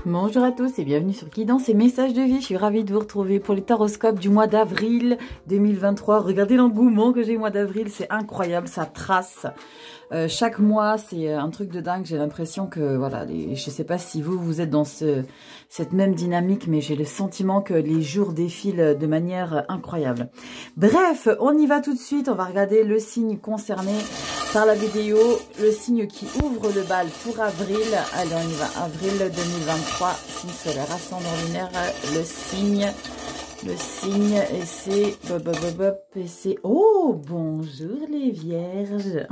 Bonjour à tous et bienvenue sur Guidance et Messages de Vie. Je suis ravie de vous retrouver pour les taroscopes du mois d'avril 2023. Regardez l'engouement que j'ai au mois d'avril, c'est incroyable, ça trace. Chaque mois, c'est un truc de dingue. J'ai l'impression que, voilà, je sais pas si vous êtes dans cette même dynamique, mais j'ai le sentiment que les jours défilent de manière incroyable. Bref, on y va tout de suite. On va regarder le signe concerné par la vidéo, le signe qui ouvre le bal pour avril. Allez, on y va. Avril 2023, signe solaire, ascendant lunaire, le signe, et c'est, oh, bonjour les vierges.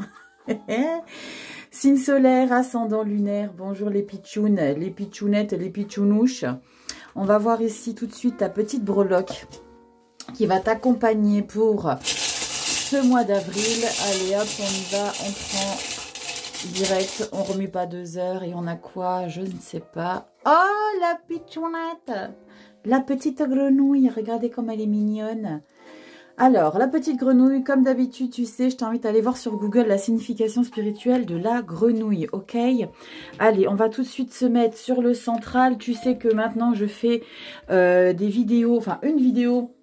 Signe solaire, ascendant lunaire, bonjour les pitchounes, les pitchounettes, les pitchounouches. On va voir ici tout de suite ta petite breloque qui va t'accompagner pour ce mois d'avril. Allez hop, on y va, on prend direct, on remet pas 2 heures et on a quoi? Je ne sais pas. Oh, la pitchounette, la petite grenouille, regardez comme elle est mignonne. Alors, la petite grenouille, comme d'habitude, tu sais, je t'invite à aller voir sur Google la signification spirituelle de la grenouille, ok? Allez, on va tout de suite se mettre sur le central. Tu sais que maintenant, je fais des vidéos, enfin, une vidéo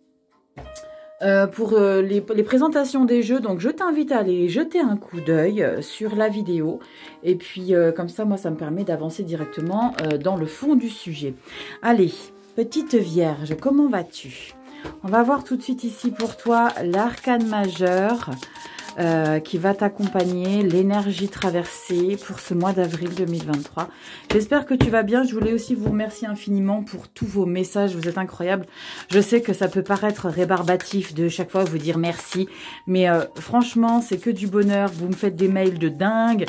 pour les présentations des jeux. Donc, je t'invite à aller jeter un coup d'œil sur la vidéo. Et puis, comme ça, moi, ça me permet d'avancer directement dans le fond du sujet. Allez, petite vierge, comment vas-tu ? On va voir tout de suite ici pour toi l'arcane majeur qui va t'accompagner, l'énergie traversée pour ce mois d'avril 2023. J'espère que tu vas bien. Je voulais aussi vous remercier infiniment pour tous vos messages. Vous êtes incroyables. Je sais que ça peut paraître rébarbatif de chaque fois vous dire merci. Mais franchement, c'est que du bonheur. Vous me faites des mails de dingue.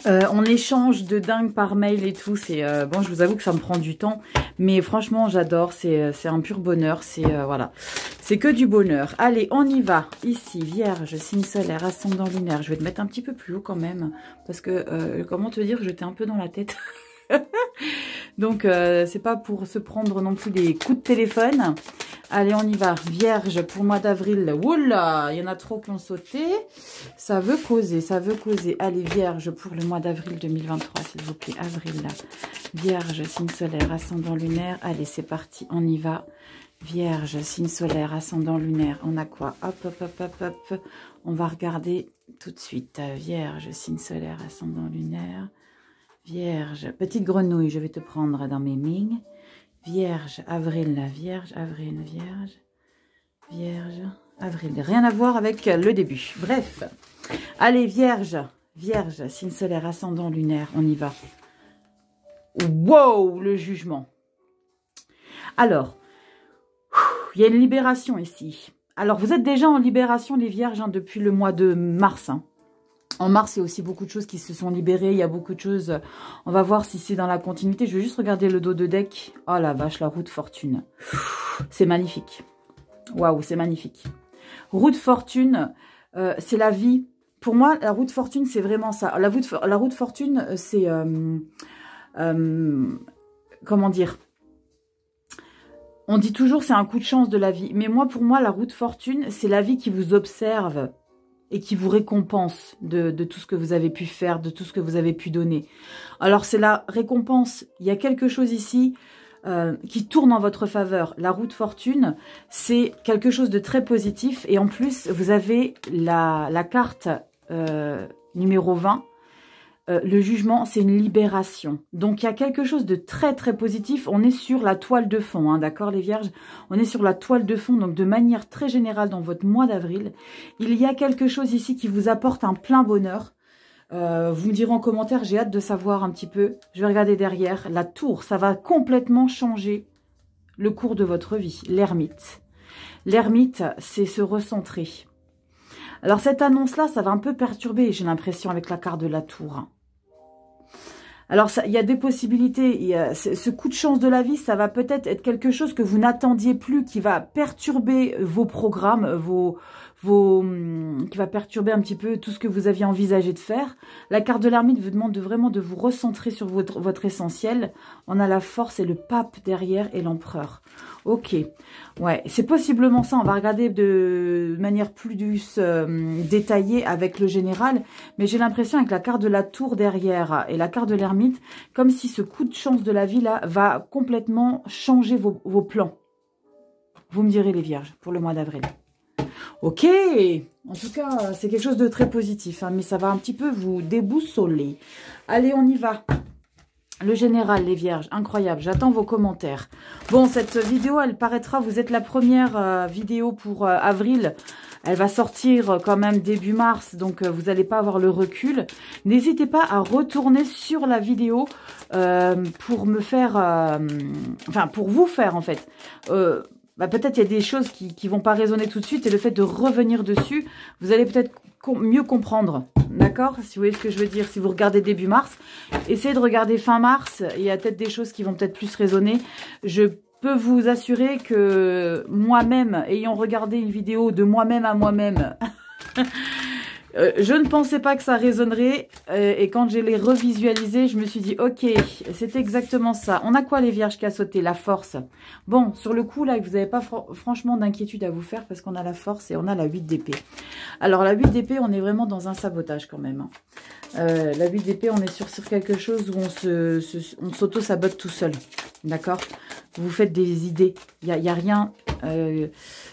On échange de dingue par mail et tout. C'est bon, je vous avoue que ça me prend du temps. Mais franchement, j'adore. C'est un pur bonheur. C'est voilà. C'est que du bonheur. Allez, on y va. Ici, Vierge, signe solaire, ascendant lunaire. Je vais te mettre un petit peu plus haut quand même. Parce que, comment te dire, j'étais un peu dans la tête. Donc, c'est pas pour se prendre non plus des coups de téléphone. Allez, on y va. Vierge, pour le mois d'avril. Oula, il y en a trop qui ont sauté. Ça veut causer, ça veut causer. Allez, Vierge, pour le mois d'avril 2023, s'il vous plaît. Avril, là. Vierge, signe solaire, ascendant lunaire. Allez, c'est parti, on y va. Vierge, signe solaire, ascendant lunaire. On a quoi? Hop, hop, hop, hop, hop. On va regarder tout de suite. Vierge, signe solaire, ascendant lunaire. Vierge, petite grenouille, je vais te prendre dans mes mines. Vierge, avril, vierge, avril, vierge, vierge, avril. Rien à voir avec le début. Bref. Allez, vierge, vierge, signe solaire, ascendant lunaire, on y va. Wow, le jugement. Alors, il y a une libération ici. Alors, vous êtes déjà en libération, les vierges, hein, depuis le mois de mars, hein. En mars, il y a aussi beaucoup de choses qui se sont libérées. Il y a beaucoup de choses. On va voir si c'est dans la continuité. Je vais juste regarder le dos de deck. Oh la vache, la roue de fortune. C'est magnifique. Waouh, c'est magnifique. Roue de fortune, c'est la vie. Pour moi, la roue de fortune, c'est vraiment ça. La roue de fortune, c'est... comment dire? On dit toujours c'est un coup de chance de la vie. Mais moi, pour moi, la roue de fortune, c'est la vie qui vous observe et qui vous récompense de tout ce que vous avez pu faire, de tout ce que vous avez pu donner. Alors, c'est la récompense. Il y a quelque chose ici qui tourne en votre faveur. La roue de fortune, c'est quelque chose de très positif. Et en plus, vous avez la carte numéro 20. Le jugement, c'est une libération. Donc, il y a quelque chose de très, très positif. On est sur la toile de fond, hein, d'accord, les vierges? On est sur la toile de fond, donc de manière très générale dans votre mois d'avril. Il y a quelque chose ici qui vous apporte un plein bonheur. Vous me direz en commentaire, j'ai hâte de savoir un petit peu. Je vais regarder derrière. La tour, ça va complètement changer le cours de votre vie. L'ermite. L'ermite, c'est se recentrer. Alors, cette annonce-là, ça va un peu perturber, j'ai l'impression, avec la carte de la tour. Alors, il y a des possibilités. Ce coup de chance de la vie, ça va peut-être être quelque chose que vous n'attendiez plus, qui va perturber vos programmes, vos qui va perturber un petit peu tout ce que vous aviez envisagé de faire. La carte de l'ermite vous demande vraiment de vous recentrer sur votre essentiel. On a la force et le pape derrière et l'empereur. Ok, ouais, c'est possiblement ça. On va regarder de manière plus détaillée avec le général. Mais j'ai l'impression avec la carte de la tour derrière et la carte de l'ermite, comme si ce coup de chance de la vie là va complètement changer vos plans. Vous me direz les vierges pour le mois d'avril. Ok, en tout cas, c'est quelque chose de très positif, hein, mais ça va un petit peu vous déboussoler. Allez, on y va. Le général, les vierges, incroyable, j'attends vos commentaires. Bon, cette vidéo, elle paraîtra, vous êtes la première vidéo pour avril. Elle va sortir quand même début mars, donc vous n'allez pas avoir le recul. N'hésitez pas à retourner sur la vidéo pour me faire... enfin, pour vous faire, en fait. Peut-être il y a des choses qui vont pas résonner tout de suite, et le fait de revenir dessus, vous allez peut-être mieux comprendre. D'accord? Si vous voyez ce que je veux dire, si vous regardez début mars, essayez de regarder fin mars, il y a peut-être des choses qui vont peut-être plus résonner. Je peux vous assurer que moi-même, ayant regardé une vidéo de moi-même à moi-même, je ne pensais pas que ça résonnerait. Et quand je l'ai revisualisé, je me suis dit, ok, c'est exactement ça. On a quoi les vierges qui a sauté? La force. Bon, sur le coup, là, vous n'avez pas franchement d'inquiétude à vous faire parce qu'on a la force et on a la 8 d'épée. Alors, la 8 d'épée, on est vraiment dans un sabotage quand même. La 8 d'épée, on est sur quelque chose où on s'auto-sabote tout seul. D'accord? Vous faites des idées. Il y a rien...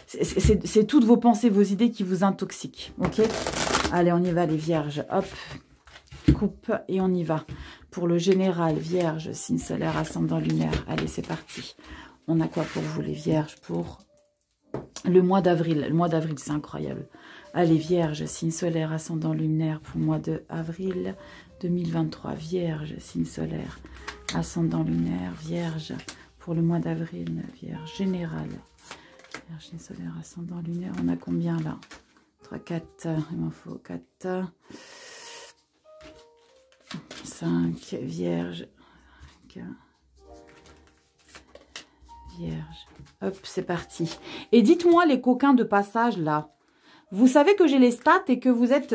c'est toutes vos pensées, vos idées qui vous intoxiquent. Ok? Allez, on y va les vierges. Hop, coupe et on y va. Pour le général, vierge, signe solaire, ascendant lunaire. Allez, c'est parti. On a quoi pour vous les vierges pour le mois d'avril? Le mois d'avril, c'est incroyable. Allez, vierge, signe solaire, ascendant lunaire pour le mois d'avril 2023. Vierge, signe solaire, ascendant lunaire. Vierge, pour le mois d'avril. Vierge, général. Vierge, signe solaire, ascendant lunaire. On a combien là? 3, 4, il m'en faut 4, 5, vierge, 5, vierge, hop, c'est parti. Et dites-moi les coquins de passage là, vous savez que j'ai les stats et que vous êtes,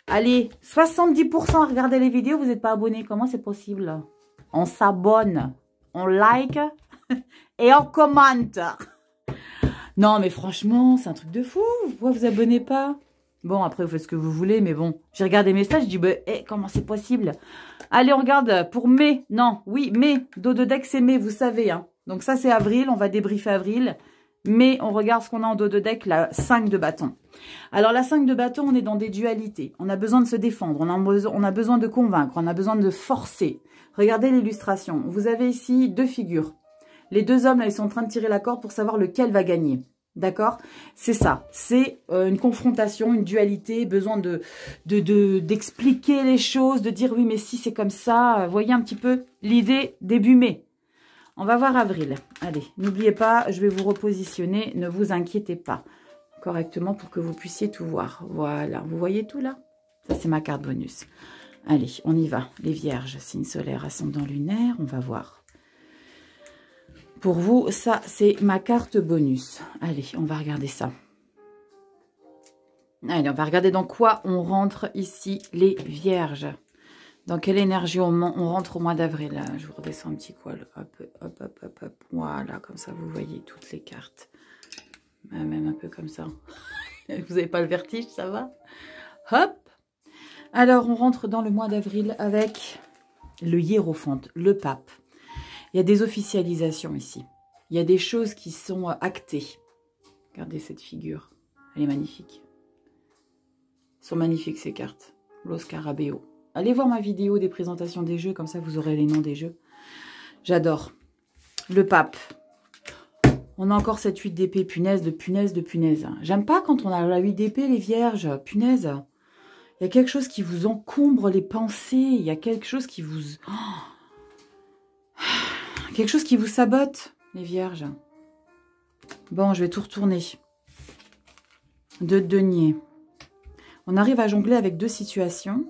allez, 70% à regarder les vidéos, vous n'êtes pas abonnés, comment c'est possible? On s'abonne, on like et on commente. Non, mais franchement, c'est un truc de fou. Pourquoi vous abonnez pas? Bon, après, vous faites ce que vous voulez, mais bon. J'ai regardé mes stats, je dis, bah, comment c'est possible? Allez, on regarde pour mai. Non, oui, mai. Dos de deck, c'est mai, vous savez. Hein. Donc ça, c'est avril. On va débriefer avril. Mais on regarde ce qu'on a en dos de deck, la 5 de bâton. Alors, la 5 de bâton, on est dans des dualités. On a besoin de se défendre. On a besoin de convaincre. On a besoin de forcer. Regardez l'illustration. Vous avez ici deux figures. Les deux hommes, là, ils sont en train de tirer la corde pour savoir lequel va gagner. D'accord? C'est ça. C'est une confrontation, une dualité, besoin d'expliquer les choses, de dire oui, mais si c'est comme ça. Voyez un petit peu l'idée début mai. On va voir avril. Allez, n'oubliez pas, je vais vous repositionner. Ne vous inquiétez pas correctement pour que vous puissiez tout voir. Voilà. Vous voyez tout là? Ça, c'est ma carte bonus. Allez, on y va. Les vierges, signe solaire, ascendant lunaire. On va voir. Pour vous, ça, c'est ma carte bonus. Allez, on va regarder ça. Allez, on va regarder dans quoi on rentre ici, les vierges. Dans quelle énergie on rentre au mois d'avril. Je vous redescends un petit poil. Hop, hop, hop, hop, hop. Voilà, comme ça, vous voyez toutes les cartes. Même un peu comme ça. Vous n'avez pas le vertige, ça va? Hop. Alors, on rentre dans le mois d'avril avec le hiérophante, le pape. Il y a des officialisations ici. Il y a des choses qui sont actées. Regardez cette figure. Elle est magnifique. Elles sont magnifiques ces cartes. Los Scarabeo. Allez voir ma vidéo des présentations des jeux. Comme ça, vous aurez les noms des jeux. J'adore. Le pape. On a encore cette 8 d'épée. Punaise de punaise de punaise. J'aime pas quand on a la 8 d'épée, les vierges. Punaise. Il y a quelque chose qui vous encombre les pensées. Il y a quelque chose qui vous... quelque chose qui vous sabote, les vierges. Bon, je vais tout retourner. Deux deniers. On arrive à jongler avec deux situations.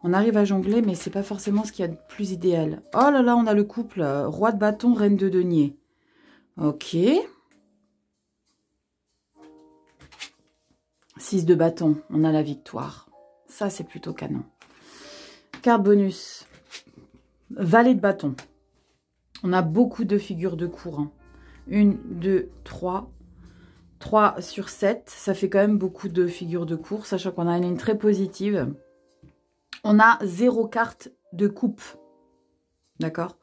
On arrive à jongler, mais c'est pas forcément ce qu'il y a de plus idéal. Oh là là, on a le couple. Roi de bâton, reine de denier. Ok. 6 de bâton, on a la victoire. Ça, c'est plutôt canon. Carte bonus. Valet de bâton. On a beaucoup de figures de cour. 1, 2, 3. 3 sur 7. Ça fait quand même beaucoup de figures de cour, sachant qu'on a une ligne très positive. On a 0 carte de coupe. D'accord?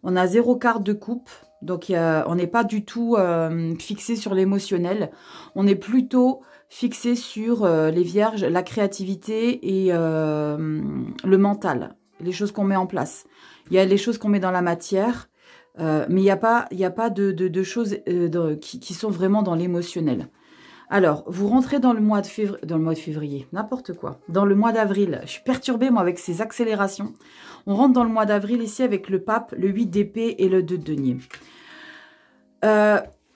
On a 0 carte de coupe. Donc, on n'est pas du tout fixé sur l'émotionnel. On est plutôt fixé sur les vierges, la créativité et le mental. Les choses qu'on met en place. Il y a les choses qu'on met dans la matière, mais il n'y a pas de choses qui sont vraiment dans l'émotionnel. Alors, vous rentrez dans le mois de février, n'importe quoi. Dans le mois d'avril, je suis perturbée, moi, avec ces accélérations. On rentre dans le mois d'avril ici avec le pape, le 8 d'épée et le 2 de denier.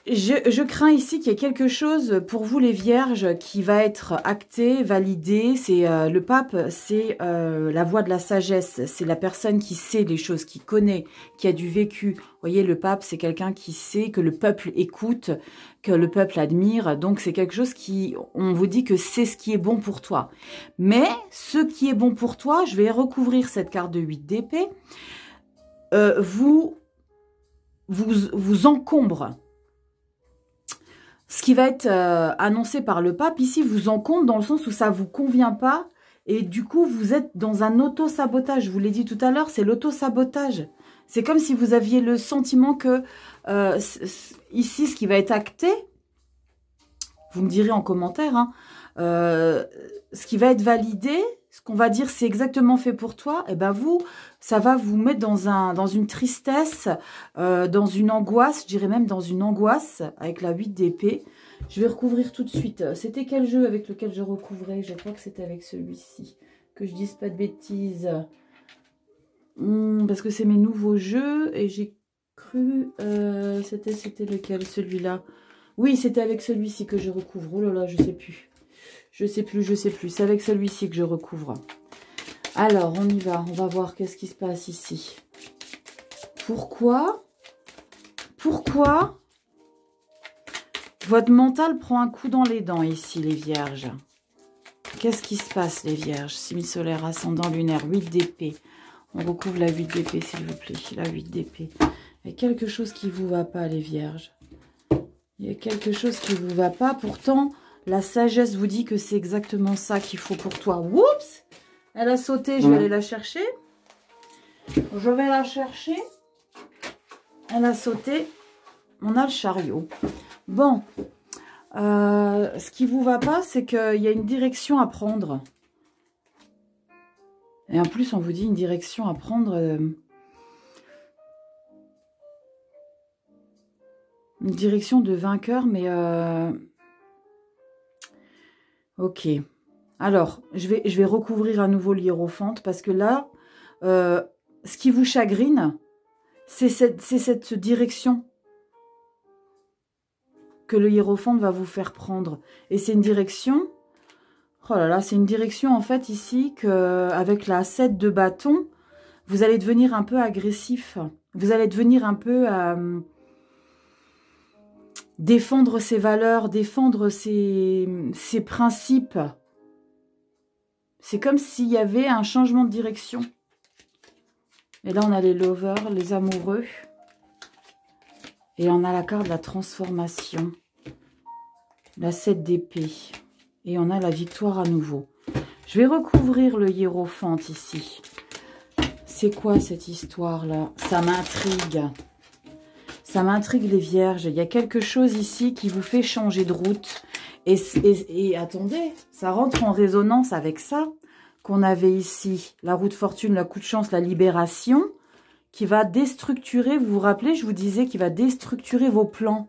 Je crains ici qu'il y ait quelque chose pour vous, les vierges, qui va être acté, validé. C'est le pape, c'est la voix de la sagesse. C'est la personne qui sait les choses, qui connaît, qui a du vécu. Vous voyez, le pape, c'est quelqu'un qui sait, que le peuple écoute, que le peuple admire. Donc, c'est quelque chose qui, on vous dit que c'est ce qui est bon pour toi. Mais, ce qui est bon pour toi, je vais recouvrir cette carte de 8 d'épée, vous encombre. Ce qui va être annoncé par le pape, ici, vous encombre dans le sens où ça ne vous convient pas. Et du coup, vous êtes dans un auto-sabotage. Je vous l'ai dit tout à l'heure, c'est l'auto-sabotage. C'est comme si vous aviez le sentiment que, ici, ce qui va être acté, vous me direz en commentaire, hein, ce qui va être validé, ce qu'on va dire c'est exactement fait pour toi, et ben vous, ça va vous mettre dans une tristesse, dans une angoisse, je dirais même dans une angoisse, avec la 8 d'épée. Je vais recouvrir tout de suite. C'était quel jeu avec lequel je recouvrais? Je crois que c'était avec celui-ci. Que je dise pas de bêtises. Parce que c'est mes nouveaux jeux, et j'ai cru... c'était lequel, celui-là? Oui, c'était avec celui-ci que je recouvre. Oh là là, je sais plus. Je sais plus. C'est avec celui-ci que je recouvre. Alors, on y va. On va voir qu'est-ce qui se passe ici. Pourquoi votre mental prend un coup dans les dents ici, les vierges? Qu'est-ce qui se passe, les vierges? Signe solaire, ascendant lunaire, 8 d'épée. On recouvre la 8 d'épée, s'il vous plaît. La 8 d'épée. Il y a quelque chose qui ne vous va pas, les vierges. Il y a quelque chose qui ne vous va pas. Pourtant, la sagesse vous dit que c'est exactement ça qu'il faut pour toi. Oups! Elle a sauté, je vais aller la chercher. Je vais la chercher. Elle a sauté. On a le chariot. Bon. Ce qui ne vous va pas, c'est qu'il y a une direction à prendre. Et en plus, on vous dit une direction à prendre... une direction de vainqueur, mais... Ok. Alors, je vais recouvrir à nouveau l'hiérophante, parce que là, ce qui vous chagrine, c'est cette direction que le hiérophante va vous faire prendre. Et c'est une direction... Oh là là, c'est une direction, en fait, ici, qu'avec la 7 de bâton, vous allez devenir un peu agressif. Vous allez devenir un peu... défendre ses valeurs, défendre ses principes. C'est comme s'il y avait un changement de direction. Et là, on a les lovers, les amoureux. Et on a la carte de la transformation. La 7 d'épée. Et on a la victoire à nouveau. Je vais recouvrir le hiérophante ici. C'est quoi cette histoire-là? Ça m'intrigue. Ça m'intrigue, les vierges. Il y a quelque chose ici qui vous fait changer de route. Et attendez, ça rentre en résonance avec ça qu'on avait ici. La roue de fortune, la coup de chance, la libération, qui va déstructurer. Vous vous rappelez, je vous disais qu'il va déstructurer vos plans.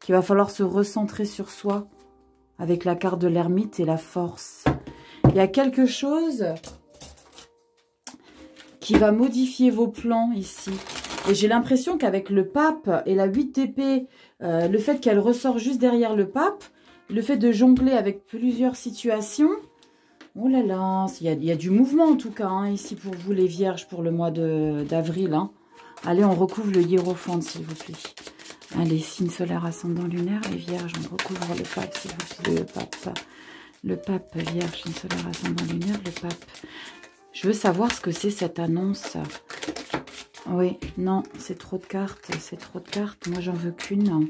Qu'il va falloir se recentrer sur soi. Avec la carte de l'ermite et la force. Il y a quelque chose qui va modifier vos plans ici. Et j'ai l'impression qu'avec le pape et la 8 d'épée, le fait qu'elle ressort juste derrière le pape, le fait de jongler avec plusieurs situations, oh là là, il y a du mouvement en tout cas, hein, ici pour vous les vierges, pour le mois d'avril. Hein. Allez, on recouvre le hiérophante, s'il vous plaît. Allez, signe solaire, ascendant lunaire, les vierges, on recouvre le pape, s'il vous plaît, le pape, vierge, signe solaire, ascendant lunaire, le pape. Je veux savoir ce que c'est cette annonce. Oui, non, c'est trop de cartes, c'est trop de cartes. Moi, j'en veux qu'une.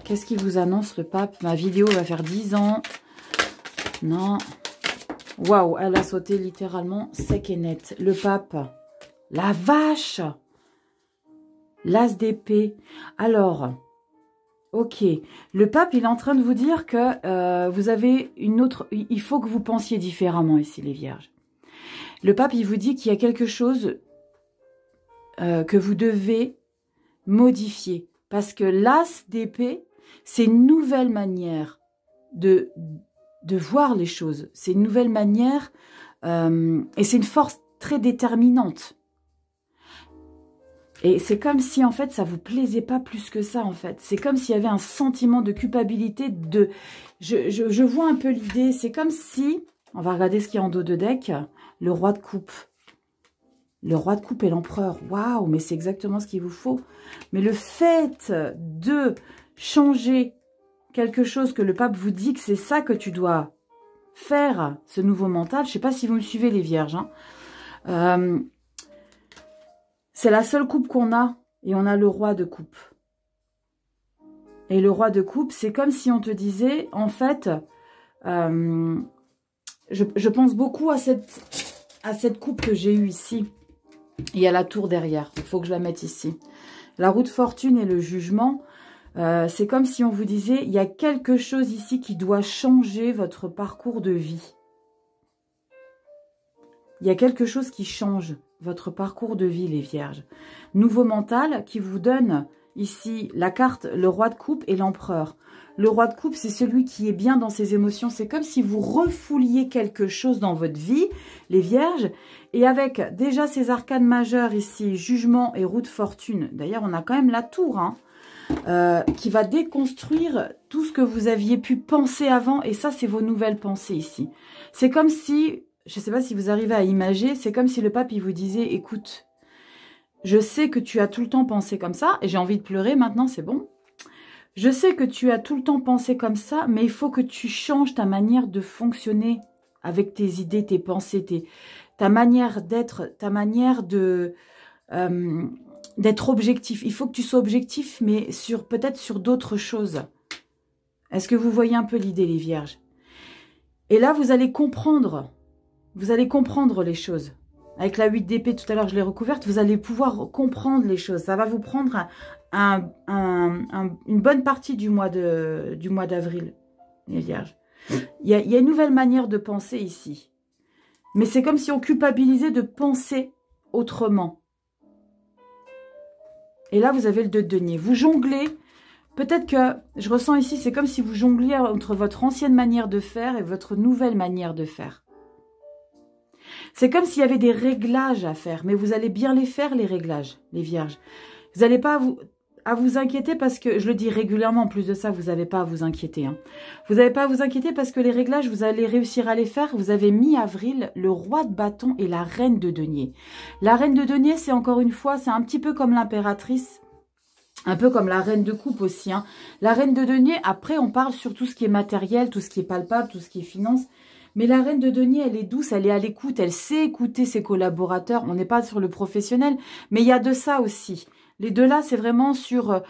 Qu'est-ce qui vous annonce, le pape? Ma vidéo va faire 10 ans. Non. Waouh, elle a sauté littéralement sec et net. Le pape. La vache! L'as d'épée. Alors, ok. Le pape, il est en train de vous dire que vous avez une autre... Il faut que vous pensiez différemment ici, les vierges. Le pape, il vous dit qu'il y a quelque chose que vous devez modifier. Parce que l'as d'épée, c'est une nouvelle manière de voir les choses. C'est une nouvelle manière et c'est une force très déterminante. Et c'est comme si, en fait, ça vous plaisait pas plus que ça, en fait. C'est comme s'il y avait un sentiment de culpabilité. Je vois un peu l'idée. C'est comme si... On va regarder ce qu'il y a en dos de deck. Le roi de coupe. Le roi de coupe et l'empereur. Waouh, mais c'est exactement ce qu'il vous faut. Mais le fait de changer quelque chose que le pape vous dit que c'est ça que tu dois faire, ce nouveau mental. Je ne sais pas si vous me suivez, les vierges. Hein. C'est la seule coupe qu'on a. Et on a le roi de coupe. Et le roi de coupe, c'est comme si on te disait, en fait, je pense beaucoup à cette coupe que j'ai eue ici. Il y a la tour derrière. Il faut que je la mette ici. La roue de fortune et le jugement, c'est comme si on vous disait, il y a quelque chose ici qui doit changer votre parcours de vie. Il y a quelque chose qui change votre parcours de vie, les vierges. Nouveau mental qui vous donne ici la carte, le roi de coupe et l'empereur. Le roi de coupe, c'est celui qui est bien dans ses émotions. C'est comme si vous refouliez quelque chose dans votre vie, les vierges. Et avec déjà ces arcanes majeures ici, jugement et roue de fortune. D'ailleurs, on a quand même la tour, hein, qui va déconstruire tout ce que vous aviez pu penser avant. Et ça, c'est vos nouvelles pensées ici. C'est comme si, je ne sais pas si vous arrivez à imager, c'est comme si le pape, il vous disait, écoute, je sais que tu as tout le temps pensé comme ça, et j'ai envie de pleurer maintenant, c'est bon. Je sais que tu as tout le temps pensé comme ça, mais il faut que tu changes ta manière de fonctionner avec tes idées, tes pensées, ta manière d'être, ta manière d'être objectif. Il faut que tu sois objectif, mais peut-être sur d'autres choses. Est-ce que vous voyez un peu l'idée, les vierges? Et là, vous allez comprendre les choses. Avec la 8 d'épée, tout à l'heure, je l'ai recouverte, vous allez pouvoir comprendre les choses. Ça va vous prendre une bonne partie du mois d'avril, les vierges. Il y a une nouvelle manière de penser ici. Mais c'est comme si on culpabilisait de penser autrement. Et là, vous avez le 2 de denier. Vous jonglez. Peut-être que, je ressens ici, c'est comme si vous jongliez entre votre ancienne manière de faire et votre nouvelle manière de faire. C'est comme s'il y avait des réglages à faire, mais vous allez bien les faire, les réglages, les vierges. Vous n'allez pas à vous inquiéter parce que, je le dis régulièrement, en plus de ça, vous n'avez pas à vous inquiéter. Hein. Vous n'avez pas à vous inquiéter parce que les réglages, vous allez réussir à les faire. Vous avez mi-avril, le roi de bâton et la reine de denier. La reine de denier, c'est encore une fois, c'est un petit peu comme l'impératrice. Un peu comme la reine de coupe aussi. Hein. La reine de denier, après, on parle sur tout ce qui est matériel, tout ce qui est palpable, tout ce qui est finance. Mais la reine de denier, elle est douce, elle est à l'écoute, elle sait écouter ses collaborateurs. On n'est pas sur le professionnel, mais il y a de ça aussi. Les deux là, c'est vraiment sur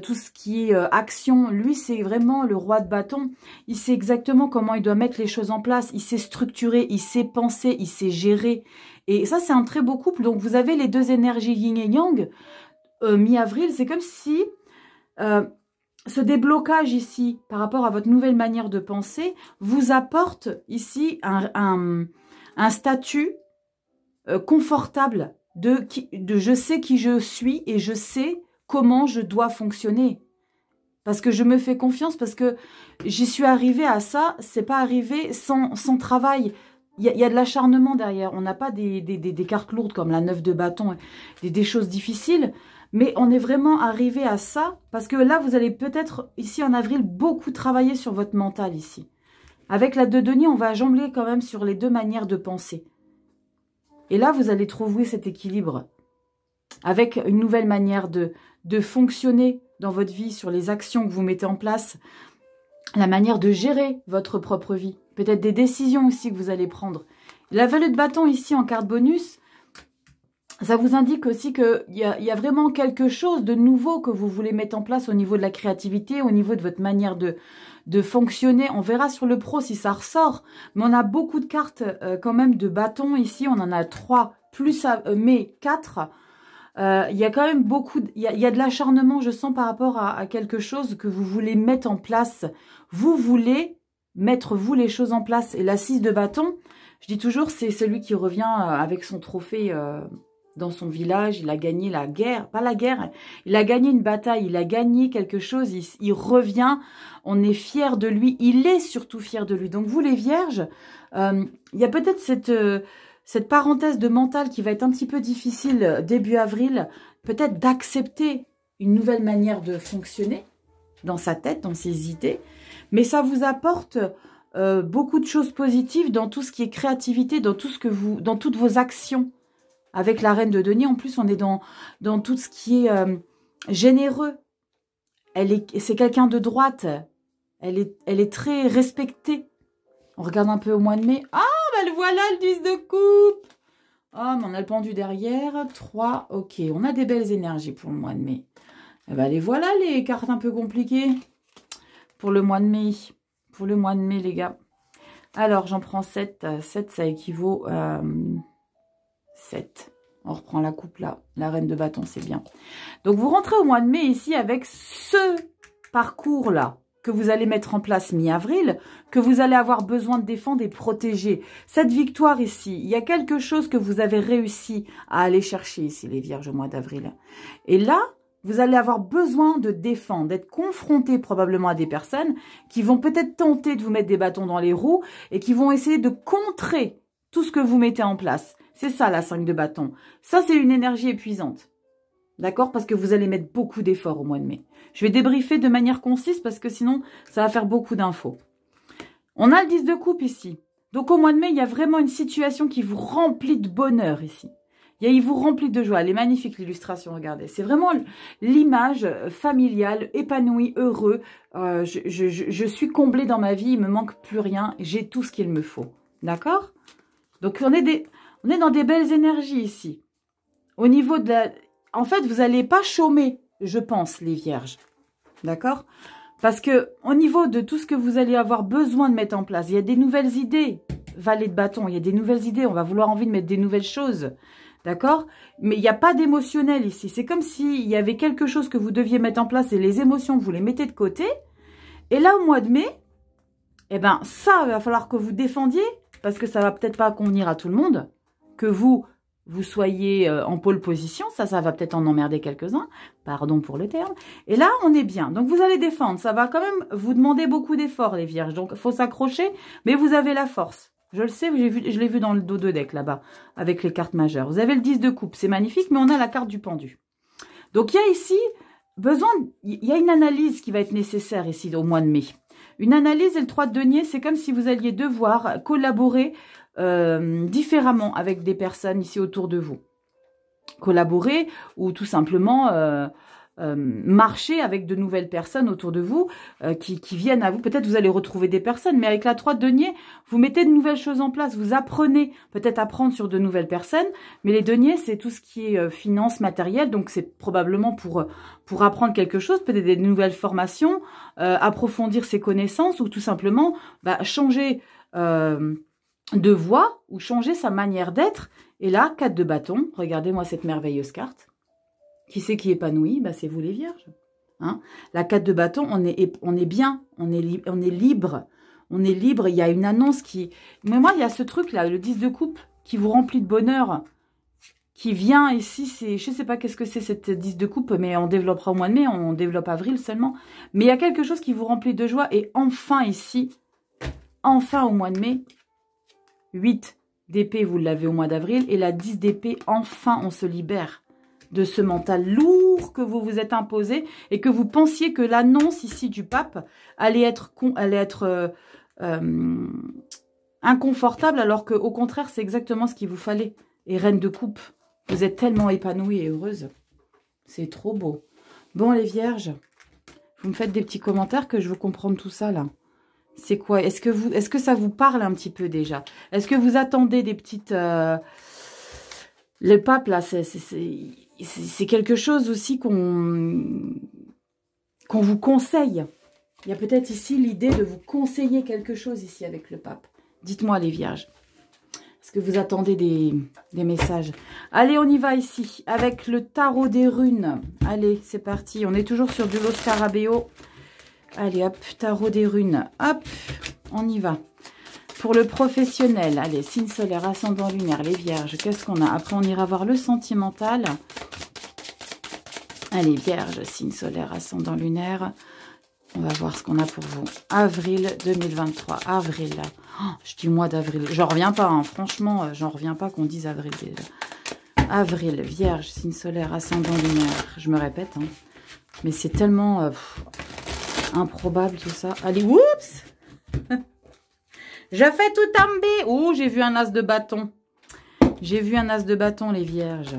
tout ce qui est action. Lui, c'est vraiment le roi de bâton. Il sait exactement comment il doit mettre les choses en place. Il sait structurer, il sait penser, il sait gérer. Et ça, c'est un très beau couple. Donc, vous avez les deux énergies yin et yang. Mi-avril, c'est comme si... ce déblocage ici, par rapport à votre nouvelle manière de penser, vous apporte ici un statut confortable de je sais qui je suis et je sais comment je dois fonctionner. Parce que je me fais confiance, parce que j'y suis arrivée à ça, c'est pas arrivé sans travail. Il y a de l'acharnement derrière. On n'a pas des cartes lourdes comme la 9 de bâton, des choses difficiles. Mais on est vraiment arrivé à ça parce que là, vous allez peut-être, ici en avril, beaucoup travailler sur votre mental ici. Avec la 2 de denier, on va jongler quand même sur les deux manières de penser. Et là, vous allez trouver cet équilibre avec une nouvelle manière de fonctionner dans votre vie, sur les actions que vous mettez en place, la manière de gérer votre propre vie. Peut-être des décisions aussi que vous allez prendre. La valet de bâton ici en carte bonus, ça vous indique aussi qu'il y a vraiment quelque chose de nouveau que vous voulez mettre en place au niveau de la créativité, au niveau de votre manière de fonctionner. On verra sur le pro si ça ressort. Mais on a beaucoup de cartes quand même de bâton ici. On en a 3, plus mais 4. Il y a quand même beaucoup, il y a de l'acharnement, je sens, par rapport à quelque chose que vous voulez mettre en place. Vous voulez mettre, vous, les choses en place. Et la 6 de bâton, je dis toujours, c'est celui qui revient avec son trophée dans son village. Il a gagné la guerre, pas la guerre, il a gagné une bataille, il a gagné quelque chose, il revient, on est fier de lui, il est surtout fier de lui. Donc vous, les vierges, il y a peut-être cette parenthèse de mental qui va être un petit peu difficile début avril, peut-être d'accepter une nouvelle manière de fonctionner dans sa tête, dans ses idées, mais ça vous apporte beaucoup de choses positives dans tout ce qui est créativité, dans toutes vos actions. Avec la reine de denier, en plus, on est dans tout ce qui est généreux. C'est quelqu'un de droite. Elle est très respectée. On regarde un peu au mois de mai. Ah, ben voilà le 10 de coupe. Ah, mais on a le pendu derrière. 3, ok. On a des belles énergies pour le mois de mai. Eh ben, les voilà, les cartes un peu compliquées pour le mois de mai. Pour le mois de mai, les gars. Alors, j'en prends 7. 7, ça équivaut à 7. On reprend la coupe là. La reine de bâton, c'est bien. Donc, vous rentrez au mois de mai ici avec ce parcours-là que vous allez mettre en place mi-avril, que vous allez avoir besoin de défendre et protéger. Cette victoire ici, il y a quelque chose que vous avez réussi à aller chercher ici, les vierges, au mois d'avril. Et là, vous allez avoir besoin de défendre, d'être confronté probablement à des personnes qui vont peut-être tenter de vous mettre des bâtons dans les roues et qui vont essayer de contrer tout ce que vous mettez en place. C'est ça, la 5 de bâton. Ça, c'est une énergie épuisante. D'accord? Parce que vous allez mettre beaucoup d'efforts au mois de mai. Je vais débriefer de manière concise parce que sinon, ça va faire beaucoup d'infos. On a le 10 de coupe ici. Donc, au mois de mai, il y a vraiment une situation qui vous remplit de bonheur ici. Il vous remplit de joie. Elle est magnifique, l'illustration, regardez. C'est vraiment l'image familiale, épanouie, heureux. Je suis comblée dans ma vie, il ne me manque plus rien. J'ai tout ce qu'il me faut. D'accord? Donc, on est dans des belles énergies ici. Au niveau de la... En fait, vous n'allez pas chômer, je pense, les vierges. D'accord? Parce que au niveau de tout ce que vous allez avoir besoin de mettre en place, il y a des nouvelles idées. Valet de bâton, il y a des nouvelles idées. On va vouloir envie de mettre des nouvelles choses. D'accord? Mais il n'y a pas d'émotionnel ici. C'est comme s'il y avait quelque chose que vous deviez mettre en place et les émotions, vous les mettez de côté. Et là, au mois de mai, eh ben, ça, il va falloir que vous défendiez parce que ça va peut-être pas convenir à tout le monde. Que vous soyez en pole position, ça va peut-être en emmerder quelques-uns, pardon pour le terme, et là, on est bien, donc vous allez défendre, ça va quand même vous demander beaucoup d'efforts, les vierges, donc il faut s'accrocher, mais vous avez la force, je le sais, je l'ai vu dans le dos de deck, là-bas, avec les cartes majeures, vous avez le 10 de coupe, c'est magnifique, mais on a la carte du pendu, donc il y a ici, il y a une analyse qui va être nécessaire ici, au mois de mai, une analyse, et le 3 de denier, c'est comme si vous alliez devoir collaborer différemment avec des personnes ici autour de vous. Collaborer ou tout simplement marcher avec de nouvelles personnes autour de vous qui viennent à vous. Peut-être vous allez retrouver des personnes, mais avec la 3 de denier, vous mettez de nouvelles choses en place. Vous apprenez, peut-être apprendre sur de nouvelles personnes, mais les deniers, c'est tout ce qui est finance, matériel, donc c'est probablement pour apprendre quelque chose, peut-être des nouvelles formations, approfondir ses connaissances ou tout simplement changer... de voix ou changer sa manière d'être. Et là, 4 de bâton, regardez-moi cette merveilleuse carte. Qui c'est qui épanouit? C'est vous les vierges. Hein, la 4 de bâton, on est bien, on est libre. On est libre, il y a une annonce qui... Mais moi, il y a ce truc-là, le 10 de coupe, qui vous remplit de bonheur, qui vient ici, je ne sais pas qu'est-ce que c'est cette 10 de coupe, mais on développera au mois de mai, on développe avril seulement. Mais il y a quelque chose qui vous remplit de joie, et enfin ici, enfin au mois de mai, 8 d'épée, vous l'avez au mois d'avril. Et la 10 d'épée, enfin, on se libère de ce mental lourd que vous vous êtes imposé et que vous pensiez que l'annonce ici du pape allait être inconfortable alors qu'au contraire, c'est exactement ce qu'il vous fallait. Et reine de coupe, vous êtes tellement épanouie et heureuse. C'est trop beau. Bon, les vierges, vous me faites des petits commentaires que je veux comprendre tout ça, là. C'est quoi? Est-ce que ça vous parle un petit peu déjà? Est-ce que vous attendez des petites... Le pape, là, c'est quelque chose aussi qu'on vous conseille. Il y a peut-être ici l'idée de vous conseiller quelque chose ici avec le pape. Dites-moi, les vierges. Est-ce que vous attendez des messages? Allez, on y va ici, avec le tarot des runes. Allez, c'est parti. On est toujours sur du Los Scarabeo. Allez, hop, tarot des runes. Hop, on y va. Pour le professionnel, allez, signe solaire, ascendant lunaire, les vierges, qu'est-ce qu'on a? Après, on ira voir le sentimental. Allez, vierges, signe solaire, ascendant lunaire. On va voir ce qu'on a pour vous. Avril 2023. Avril. Oh, je dis mois d'avril. J'en reviens pas, hein. Franchement, j'en reviens pas qu'on dise avril déjà. Avril, vierge, signe solaire, ascendant lunaire. Je me répète, hein. Mais c'est tellement improbable tout ça. Allez, oups. Je fais tout tomber. Oh, j'ai vu un as de bâton. J'ai vu un as de bâton, les vierges.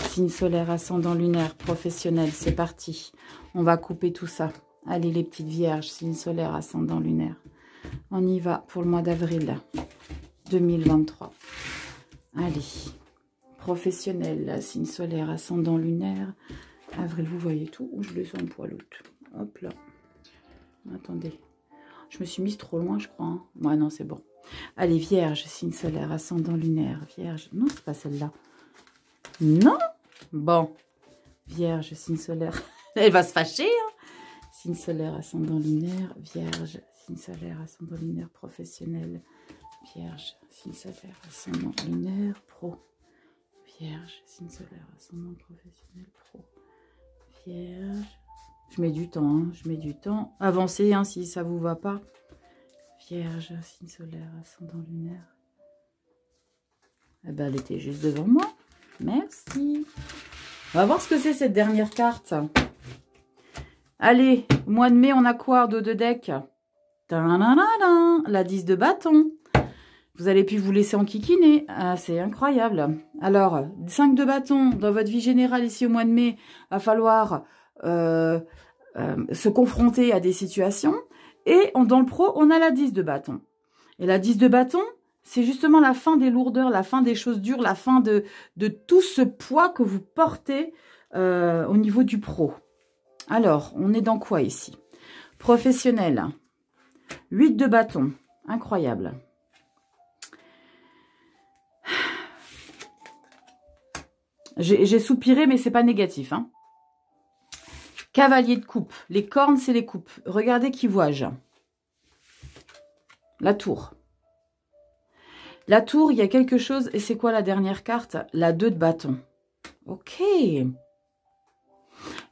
Signe solaire, ascendant lunaire, professionnel. C'est parti. On va couper tout ça. Allez, les petites vierges, signe solaire, ascendant lunaire. On y va pour le mois d'avril 2023. Allez, professionnel, signe solaire, ascendant lunaire. Avril, vous voyez tout. Ou je le sens en poiloute. Hop là. Attendez. Je me suis mise trop loin, je crois. Hein. Ouais, non, c'est bon. Allez, vierge, signe solaire, ascendant lunaire. Vierge. Non, c'est pas celle-là. Non. Bon. Vierge, signe solaire. Elle va se fâcher, hein. Signe solaire, ascendant lunaire, vierge, signe solaire, ascendant lunaire, professionnel, vierge, signe solaire, ascendant lunaire, pro, vierge, signe solaire, ascendant professionnel, pro, vierge. Je mets du temps, hein, je mets du temps. Avancez, hein, si ça vous va pas. Vierge, signe solaire, ascendant lunaire. Eh ben, elle était juste devant moi. Merci. On va voir ce que c'est cette dernière carte. Allez, mois de mai, on a quoi, dos de deck? La 10 de bâton. Vous allez plus vous laisser enquiquiner. Ah, c'est incroyable. Alors, 5 de bâton, dans votre vie générale, ici au mois de mai, va falloir se confronter à des situations. Et dans le pro, on a la 10 de bâton. Et la 10 de bâton, c'est justement la fin des lourdeurs, la fin des choses dures, la fin de tout ce poids que vous portez au niveau du pro. Alors, on est dans quoi ici? Professionnel. 8 de bâton. Incroyable. J'ai soupiré, mais c'est pas négatif. Hein. Cavalier de coupe. Les cornes, c'est les coupes. Regardez qui vois-je. La tour. La tour, il y a quelque chose. Et c'est quoi la dernière carte? La 2 de bâton. Ok.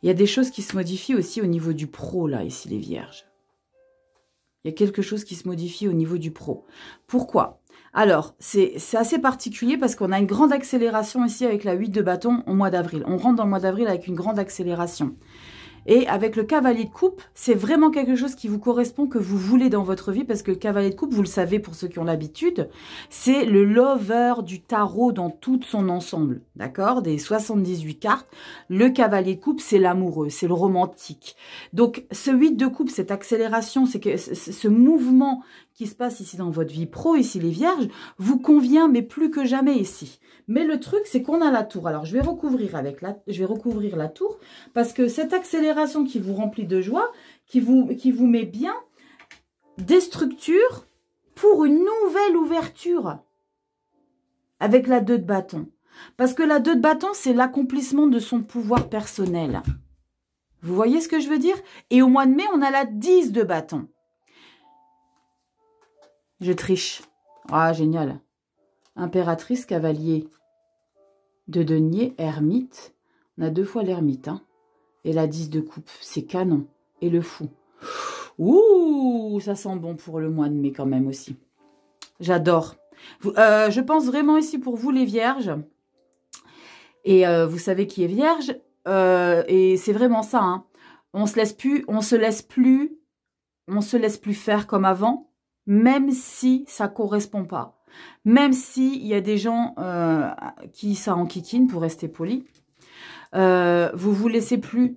Il y a des choses qui se modifient aussi au niveau du pro, là, ici, les vierges. Il y a quelque chose qui se modifie au niveau du pro. Pourquoi? Alors, c'est assez particulier parce qu'on a une grande accélération ici avec la 8 de bâton au mois d'avril. On rentre dans le mois d'avril avec une grande accélération. Et avec le cavalier de coupe, c'est vraiment quelque chose qui vous correspond, que vous voulez dans votre vie, parce que le cavalier de coupe, vous le savez pour ceux qui ont l'habitude, c'est le lover du tarot dans tout son ensemble, d'accord? Des 78 cartes, le cavalier de coupe, c'est l'amoureux, c'est le romantique. Donc, ce 8 de coupe, cette accélération, c'est que ce mouvement qui se passe ici dans votre vie pro, ici les vierges, vous convient, mais plus que jamais ici. Mais le truc, c'est qu'on a la tour. Alors, je vais recouvrir la tour, parce que cette accélération qui vous remplit de joie, qui vous met bien, des structures pour une nouvelle ouverture avec la 2 de bâton. Parce que la 2 de bâton, c'est l'accomplissement de son pouvoir personnel. Vous voyez ce que je veux dire? Et au mois de mai, on a la 10 de bâton. Je triche. Ah, génial. Impératrice, cavalier de denier, ermite. On a 2 fois l'ermite. Hein. Et la 10 de coupe, c'est canon. Et le fou. Ouh, ça sent bon pour le mois de mai quand même aussi. J'adore. Je pense vraiment ici pour vous les vierges. Et vous savez qui est vierge. Et c'est vraiment ça. Hein. On se laisse plus faire comme avant. Même si ça ne correspond pas. Même s'il y a des gens qui ça enquiquine, pour rester poli. Vous vous laissez plus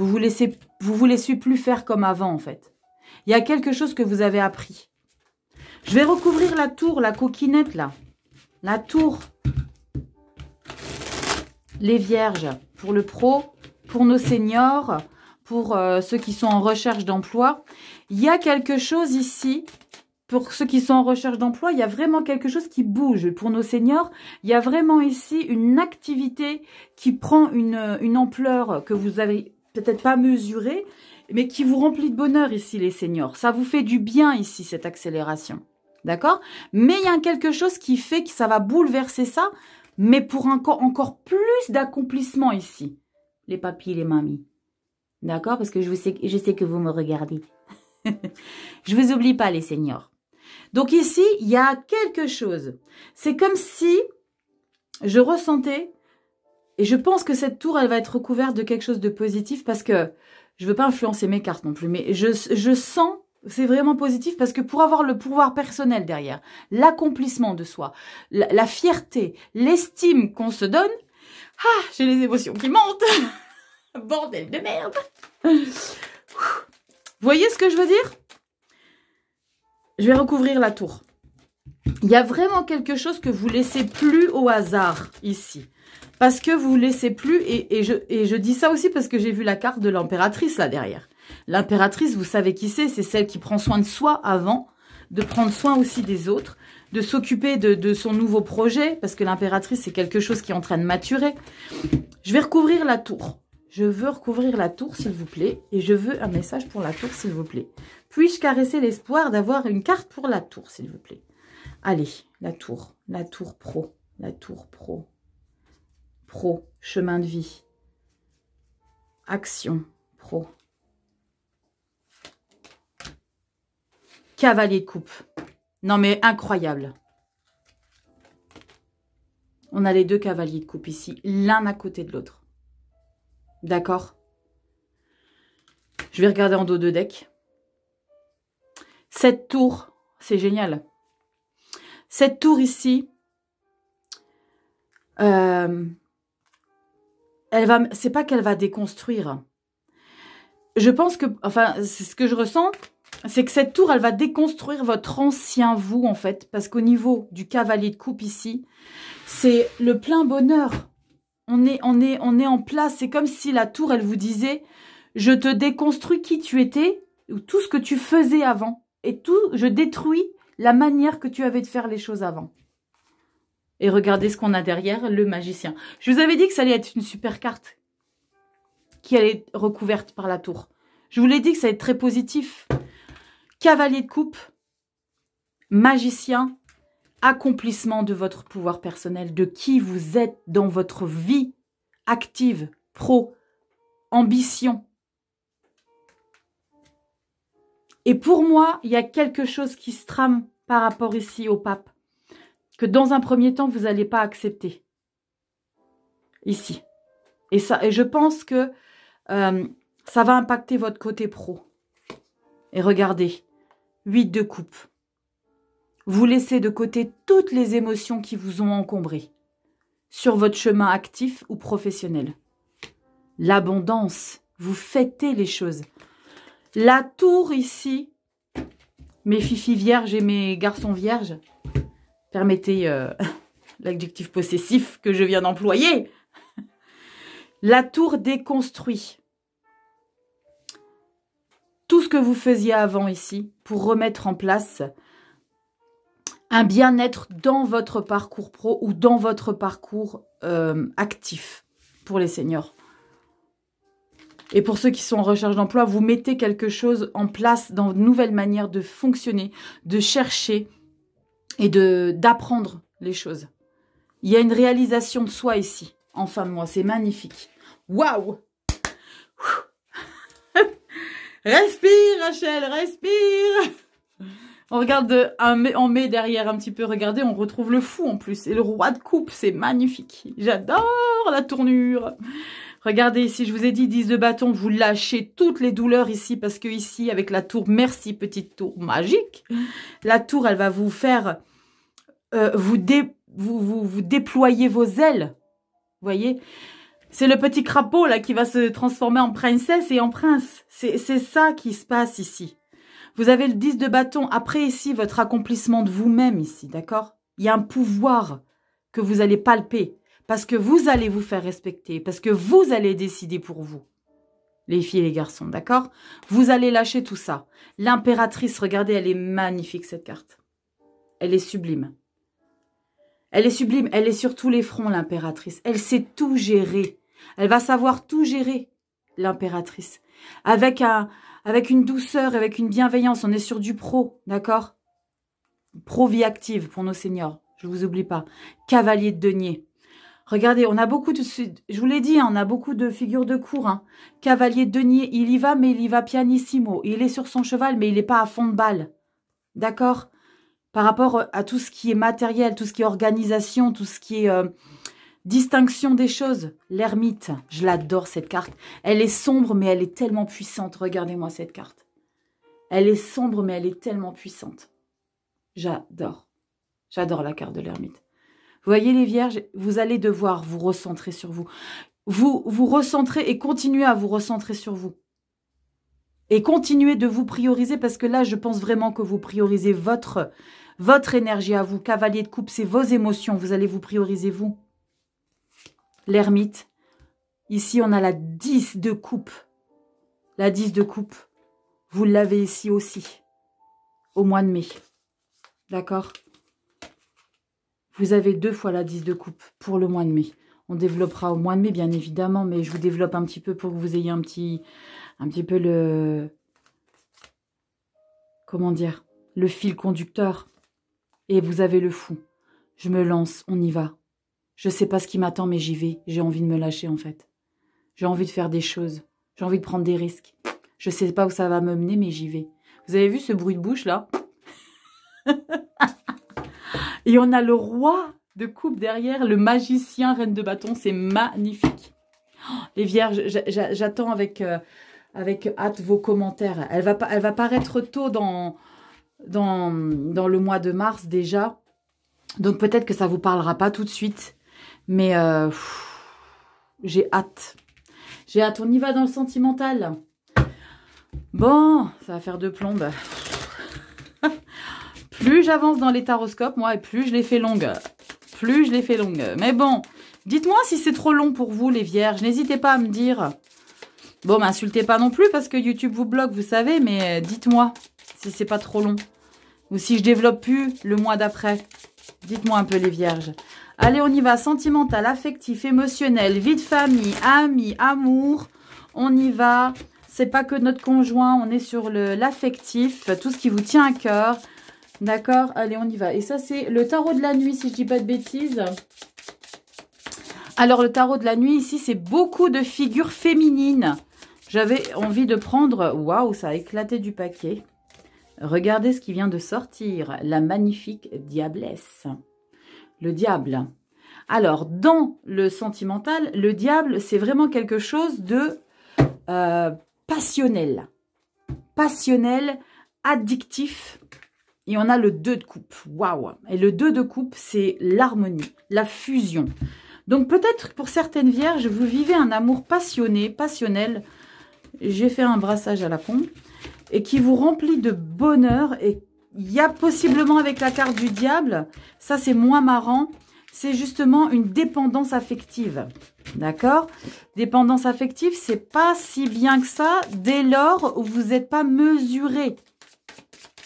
vous laissez plus faire comme avant, en fait. Il y a quelque chose que vous avez appris. Je vais recouvrir la tour, la coquinette, là. La tour. Les vierges, pour le pro, pour nos seniors, pour ceux qui sont en recherche d'emploi. Il y a quelque chose ici, pour ceux qui sont en recherche d'emploi, il y a vraiment quelque chose qui bouge. Pour nos seniors, il y a vraiment ici une activité qui prend une ampleur que vous avez peut-être pas mesurée, mais qui vous remplit de bonheur ici, les seniors. Ça vous fait du bien ici, cette accélération. D'accord? Mais il y a quelque chose qui fait que ça va bouleverser ça, mais pour encore plus d'accomplissement ici. Les papis, les mamies. D'accord? Parce que je sais que vous me regardez. Je vous oublie pas, les seniors. Donc ici, il y a quelque chose. C'est comme si je ressentais, et je pense que cette tour, elle va être recouverte de quelque chose de positif, parce que je ne veux pas influencer mes cartes non plus, mais je sens, c'est vraiment positif, parce que pour avoir le pouvoir personnel derrière, l'accomplissement de soi, la fierté, l'estime qu'on se donne, ah, j'ai les émotions qui montent. Bordel de merde. Vous voyez ce que je veux dire? Je vais recouvrir la tour. Il y a vraiment quelque chose que vous laissez plus au hasard ici. Parce que vous laissez plus, et je dis ça aussi parce que j'ai vu la carte de l'impératrice là derrière. L'impératrice, vous savez qui c'est celle qui prend soin de soi avant, de prendre soin aussi des autres, de s'occuper de son nouveau projet, parce que l'impératrice, c'est quelque chose qui est en train de maturer. Je vais recouvrir la tour. Je veux recouvrir la tour, s'il vous plaît, et je veux un message pour la tour, s'il vous plaît. Puis-je caresser l'espoir d'avoir une carte pour la tour, s'il vous plaît? Allez, la tour pro, la tour pro. Pro, chemin de vie. Action, pro. Cavalier de coupe. Non mais incroyable. On a les deux cavaliers de coupe ici, l'un à côté de l'autre. D'accord? Je vais regarder en dos de deck. Cette tour, c'est génial. Cette tour ici, c'est pas qu'elle va déconstruire. Je pense que, enfin, c'est ce que je ressens, c'est que cette tour, elle va déconstruire votre ancien vous, en fait, parce qu'au niveau du cavalier de coupe ici, c'est le plein bonheur. On est en place. C'est comme si la tour, elle vous disait, je te déconstruis qui tu étais, ou tout ce que tu faisais avant, et tout, je détruis la manière que tu avais de faire les choses avant. Et regardez ce qu'on a derrière, le magicien. Je vous avais dit que ça allait être une super carte qui allait être recouverte par la tour. Je vous l'ai dit que ça allait être très positif. Cavalier de coupe, magicien, accomplissement de votre pouvoir personnel, de qui vous êtes dans votre vie active, pro, ambition. Et pour moi, il y a quelque chose qui se trame par rapport ici au pape, que dans un premier temps, vous n'allez pas accepter. Ici. Et je pense que ça va impacter votre côté pro. Et regardez, 8 de coupe. Vous laissez de côté toutes les émotions qui vous ont encombré sur votre chemin actif ou professionnel. L'abondance, vous fêtez les choses. La tour ici, mes fifis vierges et mes garçons vierges, permettez l'adjectif possessif que je viens d'employer. La tour déconstruit tout ce que vous faisiez avant ici pour remettre en place un bien-être dans votre parcours pro ou dans votre parcours actif pour les seniors. Et pour ceux qui sont en recherche d'emploi, vous mettez quelque chose en place dans une nouvelle manière de fonctionner, de chercher et d'apprendre les choses. Il y a une réalisation de soi ici, en fin de mois. C'est magnifique. Waouh! Respire, Rachel, respire! On regarde en mai derrière un petit peu. Regardez, on retrouve le fou en plus. Et le roi de coupe, c'est magnifique. J'adore la tournure. Regardez ici, je vous ai dit 10 de bâton, vous lâchez toutes les douleurs ici, parce que ici, avec la tour, merci petite tour magique, la tour, elle va vous faire, vous déployer vos ailes, vous voyez, C'est le petit crapaud là qui va se transformer en princesse et en prince. C'est ça qui se passe ici. Vous avez le 10 de bâton. Après ici, votre accomplissement de vous-même ici, d'accord? Il y a un pouvoir que vous allez palper. Parce que vous allez vous faire respecter. Parce que vous allez décider pour vous. Les filles et les garçons, d'accord? Vous allez lâcher tout ça. L'impératrice, regardez, elle est magnifique cette carte. Elle est sublime. Elle est sublime. Elle est sur tous les fronts, l'impératrice. Elle sait tout gérer. Elle va savoir tout gérer, l'impératrice. Avec une douceur, avec une bienveillance. On est sur du pro, d'accord? Pro vie active pour nos seniors. Je ne vous oublie pas. Cavalier de denier. Regardez, on a beaucoup de... Je vous l'ai dit, hein, on a beaucoup de figures de cour. Hein. Cavalier de denier, il y va, mais il y va pianissimo. Il est sur son cheval, mais il n'est pas à fond de balle. D'accord? Par rapport à tout ce qui est matériel, tout ce qui est organisation, tout ce qui est distinction des choses. L'ermite, je l'adore cette carte. Elle est sombre, mais elle est tellement puissante. Regardez-moi cette carte. Elle est sombre, mais elle est tellement puissante. J'adore. J'adore la carte de l'ermite. Vous voyez les vierges, vous allez devoir vous recentrer sur vous. Vous recentrer et continuer à vous recentrer sur vous. Et continuer de vous prioriser parce que là, je pense vraiment que vous priorisez votre énergie à vous. Cavalier de coupe, c'est vos émotions. Vous allez vous prioriser vous. L'ermite. Ici, on a la 10 de coupe. La 10 de coupe. Vous l'avez ici aussi. Au mois de mai. D'accord ? Vous avez 2 fois la 10 de coupe pour le mois de mai. On développera au mois de mai, bien évidemment, mais je vous développe un petit peu pour que vous ayez un petit peu le... Comment dire? Le fil conducteur. Et vous avez le fou. Je me lance, on y va. Je ne sais pas ce qui m'attend, mais j'y vais. J'ai envie de me lâcher, en fait. J'ai envie de faire des choses. J'ai envie de prendre des risques. Je ne sais pas où ça va me mener, mais j'y vais. Vous avez vu ce bruit de bouche, là? Et on a le roi de coupe derrière, le magicien, reine de bâton. C'est magnifique. Oh, les vierges, j'attends avec hâte vos commentaires. Elle va paraître tôt dans le mois de mars déjà. Donc peut-être que ça ne vous parlera pas tout de suite. Mais j'ai hâte. J'ai hâte. On y va dans le sentimental. Bon, ça va faire 2 plombes. Plus j'avance dans les taroscopes, moi, et plus je les fais longues. Plus je les fais longues. Mais bon, dites-moi si c'est trop long pour vous, les vierges. N'hésitez pas à me dire. Bon, m'insultez pas non plus parce que YouTube vous bloque, vous savez. Mais dites-moi si c'est pas trop long. Ou si je développe plus le mois d'après. Dites-moi un peu, les vierges. Allez, on y va. Sentimental, affectif, émotionnel, vie de famille, amis, amour. On y va. C'est pas que notre conjoint. On est sur l'affectif. Tout ce qui vous tient à cœur. D'accord, allez, on y va. Et ça, c'est le tarot de la nuit, si je dis pas de bêtises. Alors, le tarot de la nuit, ici, c'est beaucoup de figures féminines. J'avais envie de prendre... Waouh, ça a éclaté du paquet. Regardez ce qui vient de sortir. La magnifique diablesse. Le diable. Alors, dans le sentimental, le diable, c'est vraiment quelque chose de passionnel. Passionnel, addictif. Et on a le 2 de coupe. Waouh! Et le 2 de coupe, c'est l'harmonie, la fusion. Donc peut-être pour certaines vierges, vous vivez un amour passionné, passionnel. J'ai fait un brassage à la con. Et qui vous remplit de bonheur. Et il y a possiblement avec la carte du diable, ça c'est moins marrant, c'est justement une dépendance affective. D'accord? Dépendance affective, c'est pas si bien que ça dès lors où vous n'êtes pas mesuré.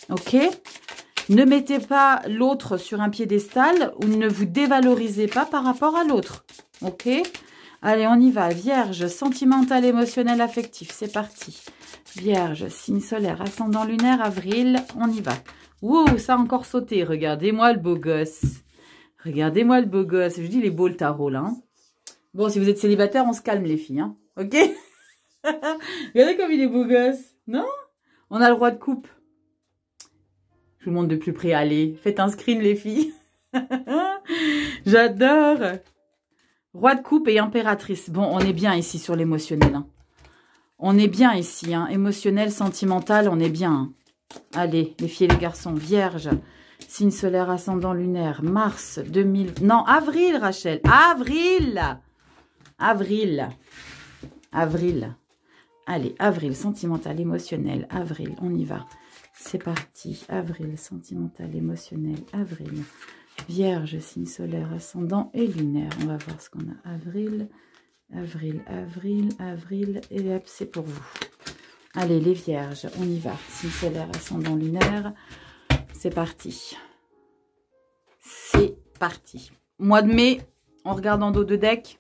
Ok? Ne mettez pas l'autre sur un piédestal ou ne vous dévalorisez pas par rapport à l'autre. Ok? Allez, on y va. Vierge, sentimental, émotionnel, affectif. C'est parti. Vierge, signe solaire, ascendant lunaire, avril. On y va. Ouh, ça a encore sauté. Regardez-moi le beau gosse. Regardez-moi le beau gosse. Je dis, il est beau le tarot, là. Hein. Bon, si vous êtes célibataire, on se calme, les filles. Hein. Ok? Regardez comme il est beau gosse. Non? On a le roi de coupe. Je vous montre de plus près. Allez, faites un screen, les filles. J'adore. Roi de coupe et impératrice. Bon, on est bien ici sur l'émotionnel. Hein. On est bien ici. Hein. Émotionnel, sentimental, on est bien. Hein. Allez, les filles et les garçons. Vierge, signe solaire, ascendant lunaire. Mars 2000... Non, avril, Rachel. Avril. Avril. Avril. Allez, avril, sentimental, émotionnel. Avril, on y va. C'est parti. Avril, sentimental, émotionnel. Avril. Vierge, signe solaire, ascendant et lunaire. On va voir ce qu'on a. Avril, avril, avril, avril. Et hop, c'est pour vous. Allez, les vierges, on y va. Signe solaire, ascendant, lunaire. C'est parti. C'est parti. Mois de mai, on regarde en dos de deck.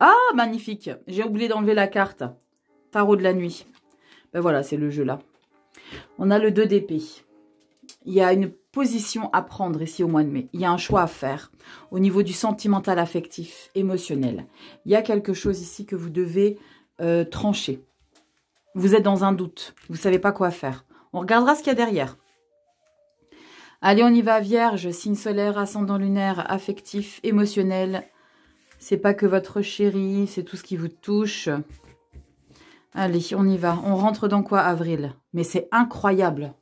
Ah, magnifique. J'ai oublié d'enlever la carte. Tarot de la nuit. Ben voilà, c'est le jeu là. On a le 2 d'épée. Il y a une position à prendre ici au mois de mai. Il y a un choix à faire au niveau du sentimental, affectif, émotionnel. Il y a quelque chose ici que vous devez trancher. Vous êtes dans un doute. Vous ne savez pas quoi faire. On regardera ce qu'il y a derrière. Allez, on y va, Vierge, signe solaire, ascendant lunaire, affectif, émotionnel. C'est pas que votre chéri, c'est tout ce qui vous touche. Allez, on y va. On rentre dans quoi, avril? Mais c'est incroyable.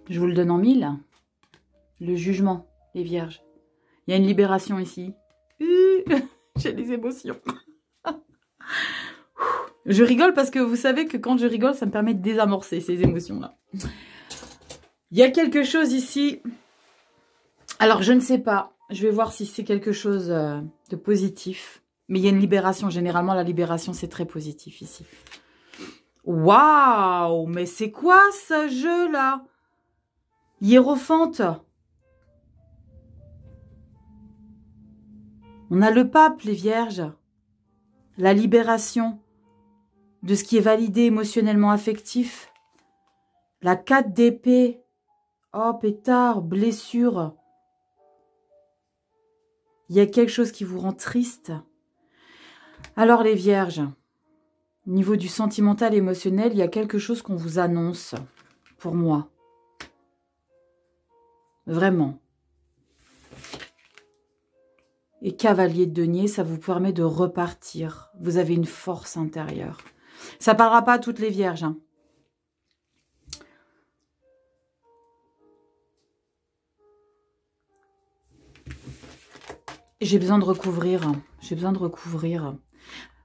Je vous le donne en 1000. Le jugement, les vierges. Il y a une libération ici. J'ai les émotions. Je rigole parce que vous savez que quand je rigole, ça me permet de désamorcer ces émotions-là. Il y a quelque chose ici. Alors, je ne sais pas. Je vais voir si c'est quelque chose de positif. Mais il y a une libération. Généralement, la libération, c'est très positif ici. Waouh! Mais c'est quoi ce jeu-là? Hiérophante. On a le pape, les vierges. La libération de ce qui est validé émotionnellement affectif. La 4 d'épée. Oh, pétard, blessure. Il y a quelque chose qui vous rend triste. Alors, les vierges, au niveau du sentimental émotionnel, il y a quelque chose qu'on vous annonce, pour moi. Vraiment. Et cavalier de denier, ça vous permet de repartir. Vous avez une force intérieure. Ça ne parlera pas à toutes les vierges. Hein. J'ai besoin de recouvrir. J'ai besoin de recouvrir.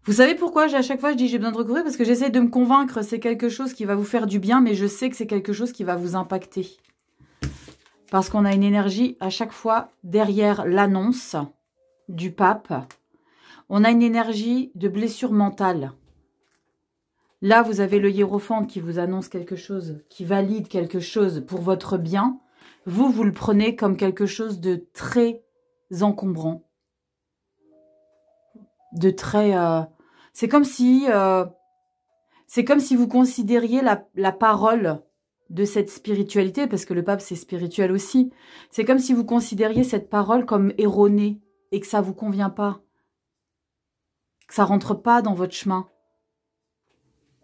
Vous savez pourquoi à chaque fois je dis j'ai besoin de recouvrir? Parce que j'essaie de me convaincre. C'est quelque chose qui va vous faire du bien, mais je sais que c'est quelque chose qui va vous impacter. Parce qu'on a une énergie à chaque fois derrière l'annonce du pape. On a une énergie de blessure mentale. Là, vous avez le hiérophante qui vous annonce quelque chose, qui valide quelque chose pour votre bien. Vous, vous le prenez comme quelque chose de très encombrant. De très... c'est comme si vous considériez la parole de cette spiritualité, parce que le pape, c'est spirituel aussi. C'est comme si vous considériez cette parole comme erronée et que ça ne vous convient pas. Que ça ne rentre pas dans votre chemin.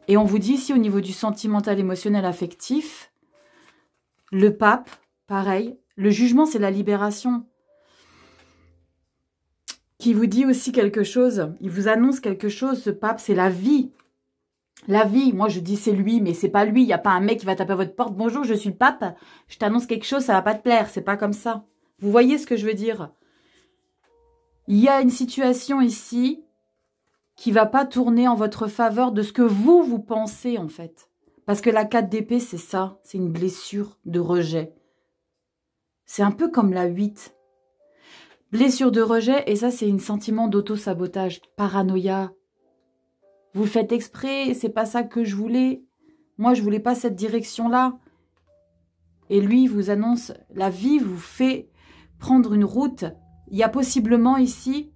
Et on vous dit ici, au niveau du sentimental, émotionnel, affectif, le pape, pareil, le jugement, c'est la libération. Qui vous dit aussi quelque chose, il vous annonce quelque chose, ce pape, c'est la vie. La vie, moi je dis c'est lui, mais c'est pas lui. Il n'y a pas un mec qui va taper à votre porte. Bonjour, je suis le pape. Je t'annonce quelque chose, ça va pas te plaire. C'est pas comme ça. Vous voyez ce que je veux dire? Il y a une situation ici qui va pas tourner en votre faveur de ce que vous pensez en fait. Parce que la 4 d'épée, c'est ça. C'est une blessure de rejet. C'est un peu comme la 8. Blessure de rejet, et ça c'est un sentiment d'auto-sabotage, paranoïa. Vous faites exprès, c'est pas ça que je voulais. Moi, je voulais pas cette direction-là. Et lui, il vous annonce, la vie vous fait prendre une route. Il y a possiblement ici,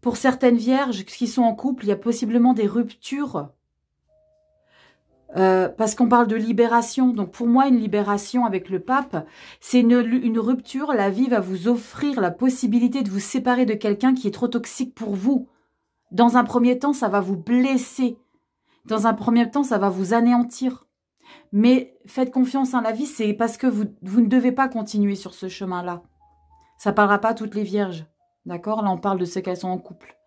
pour certaines vierges qui sont en couple, il y a possiblement des ruptures. Parce qu'on parle de libération. Donc pour moi, une libération avec le pape, c'est une rupture. La vie va vous offrir la possibilité de vous séparer de quelqu'un qui est trop toxique pour vous. Dans un premier temps, ça va vous blesser. Dans un premier temps, ça va vous anéantir. Mais faites confiance en la vie, c'est parce que vous ne devez pas continuer sur ce chemin-là. Ça ne parlera pas à toutes les vierges. D'accord? Là, on parle de ceux qui sont en couple.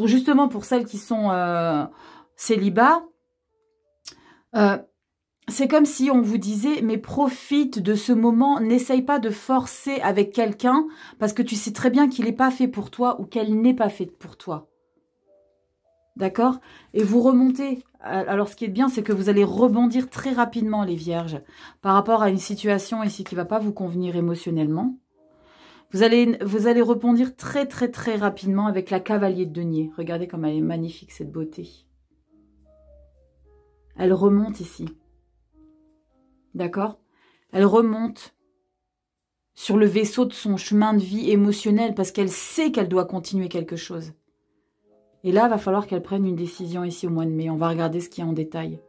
Justement, pour celles qui sont célibats, c'est comme si on vous disait, mais profite de ce moment, n'essaye pas de forcer avec quelqu'un, parce que tu sais très bien qu'il n'est pas fait pour toi ou qu'elle n'est pas faite pour toi. D'accord? Et vous remontez. Alors, ce qui est bien, c'est que vous allez rebondir très rapidement, les vierges, par rapport à une situation ici qui ne va pas vous convenir émotionnellement. Vous allez rebondir très, très, très rapidement avec la cavalier de denier. Regardez comme elle est magnifique, cette beauté. Elle remonte ici. D'accord? Elle remonte sur le vaisseau de son chemin de vie émotionnel parce qu'elle sait qu'elle doit continuer quelque chose. Et là, il va falloir qu'elle prenne une décision ici au mois de mai. On va regarder ce qu'il y a en détail.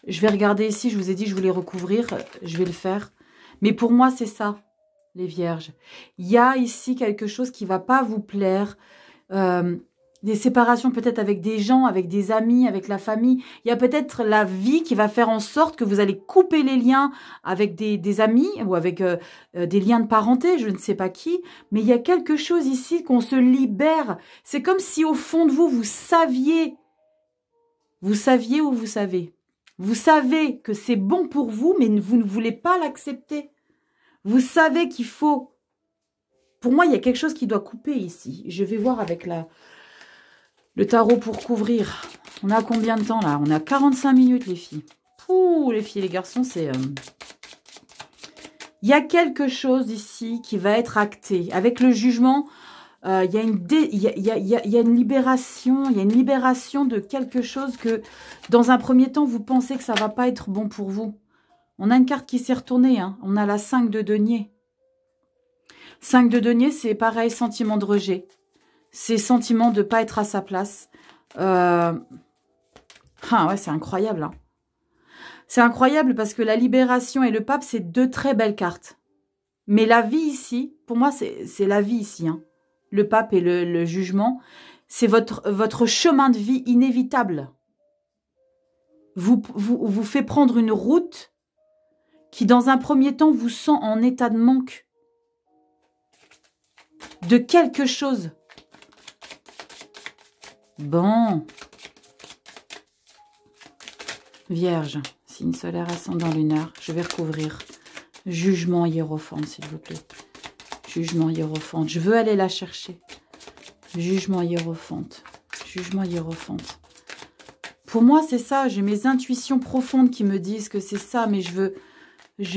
Je vais regarder ici, je vous ai dit, je voulais recouvrir, je vais le faire. Mais pour moi, c'est ça, les vierges. Il y a ici quelque chose qui ne va pas vous plaire. Des séparations peut-être avec des gens, avec des amis, avec la famille. Il y a peut-être la vie qui va faire en sorte que vous allez couper les liens avec des amis ou avec des liens de parenté, je ne sais pas qui. Mais il y a quelque chose ici qu'on se libère. C'est comme si au fond de vous, vous saviez ou vous savez. Vous savez que c'est bon pour vous, mais vous ne voulez pas l'accepter. Vous savez qu'il faut... Pour moi, il y a quelque chose qui doit couper ici. Je vais voir avec le tarot pour couvrir. On a combien de temps là? On a 45 minutes les filles. Pouh, les filles et les garçons, c'est... Il y a quelque chose ici qui va être acté. Avec le jugement, il y a une libération. Il y a une libération de quelque chose que, dans un premier temps, vous pensez que ça ne va pas être bon pour vous. On a une carte qui s'est retournée. Hein. On a la 5 de denier. 5 de denier, c'est pareil, sentiment de rejet. C'est sentiment de ne pas être à sa place. Ah ouais, c'est incroyable. Hein. C'est incroyable parce que la libération et le pape, c'est deux très belles cartes. Mais la vie ici, pour moi, c'est la vie ici. Hein. Le pape et le jugement, c'est votre chemin de vie inévitable. Vous fait prendre une route qui, dans un premier temps, vous sent en état de manque de quelque chose. Bon. Vierge, signe solaire, ascendant lunaire, je vais recouvrir. Jugement hiérophante, s'il vous plaît. Jugement hiérophante. Je veux aller la chercher. Jugement hiérophante. Jugement hiérophante. Pour moi, c'est ça. J'ai mes intuitions profondes qui me disent que c'est ça, mais je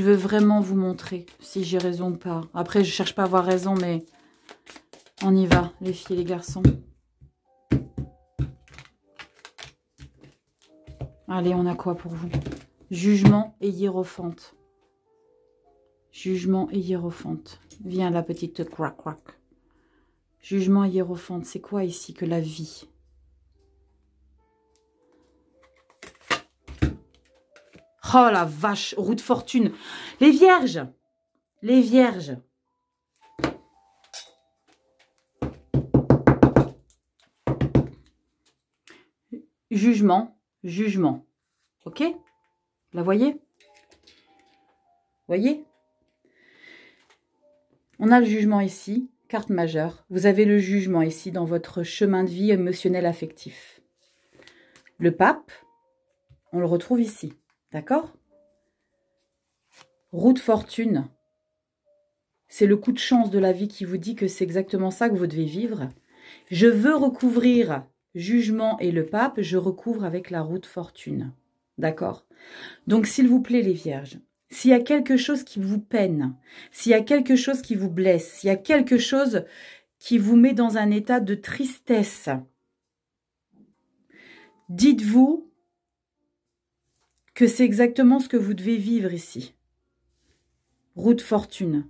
veux vraiment vous montrer si j'ai raison ou pas. Après, je cherche pas à avoir raison, mais on y va, les filles et les garçons. Allez, on a quoi pour vous? Jugement et hiérophante. Jugement et hiérophante. Viens, la petite crac-crac. Jugement et hiérophante, c'est quoi ici que la vie? Oh la vache, roue de fortune. Les vierges. Les vierges. Jugement. Jugement. Ok? La voyez? Voyez? On a le jugement ici, carte majeure. Vous avez le jugement ici dans votre chemin de vie émotionnel affectif. Le pape, on le retrouve ici. D'accord? Roue de fortune. C'est le coup de chance de la vie qui vous dit que c'est exactement ça que vous devez vivre. Je veux recouvrir jugement et le pape, je recouvre avec la roue de fortune. D'accord? Donc, s'il vous plaît, les vierges, s'il y a quelque chose qui vous peine, s'il y a quelque chose qui vous blesse, s'il y a quelque chose qui vous met dans un état de tristesse, dites-vous que c'est exactement ce que vous devez vivre ici. Roue de fortune.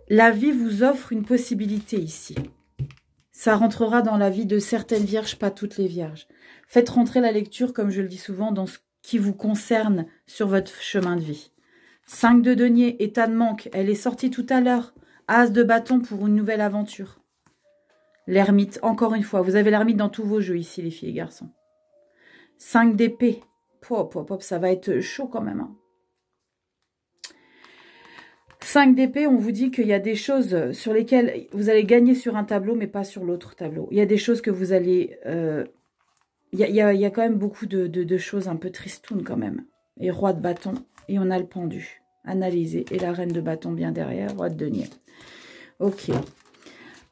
La vie vous offre une possibilité ici. Ça rentrera dans la vie de certaines vierges, pas toutes les vierges. Faites rentrer la lecture, comme je le dis souvent, dans ce qui vous concerne sur votre chemin de vie. 5 de denier, état de manque. Elle est sortie tout à l'heure. As de bâton pour une nouvelle aventure. L'ermite, encore une fois. Vous avez l'ermite dans tous vos jeux ici, les filles et garçons. 5 d'épée. Pop, pop, pop, ça va être chaud quand même. Hein. 5 d'épée, on vous dit qu'il y a des choses sur lesquelles vous allez gagner sur un tableau, mais pas sur l'autre tableau. Il y a des choses que vous allez... il y a quand même beaucoup de choses un peu tristounes quand même. et roi de bâton. Et on a le pendu. Analyser. Et la reine de bâton bien derrière. Roi de denier. Ok.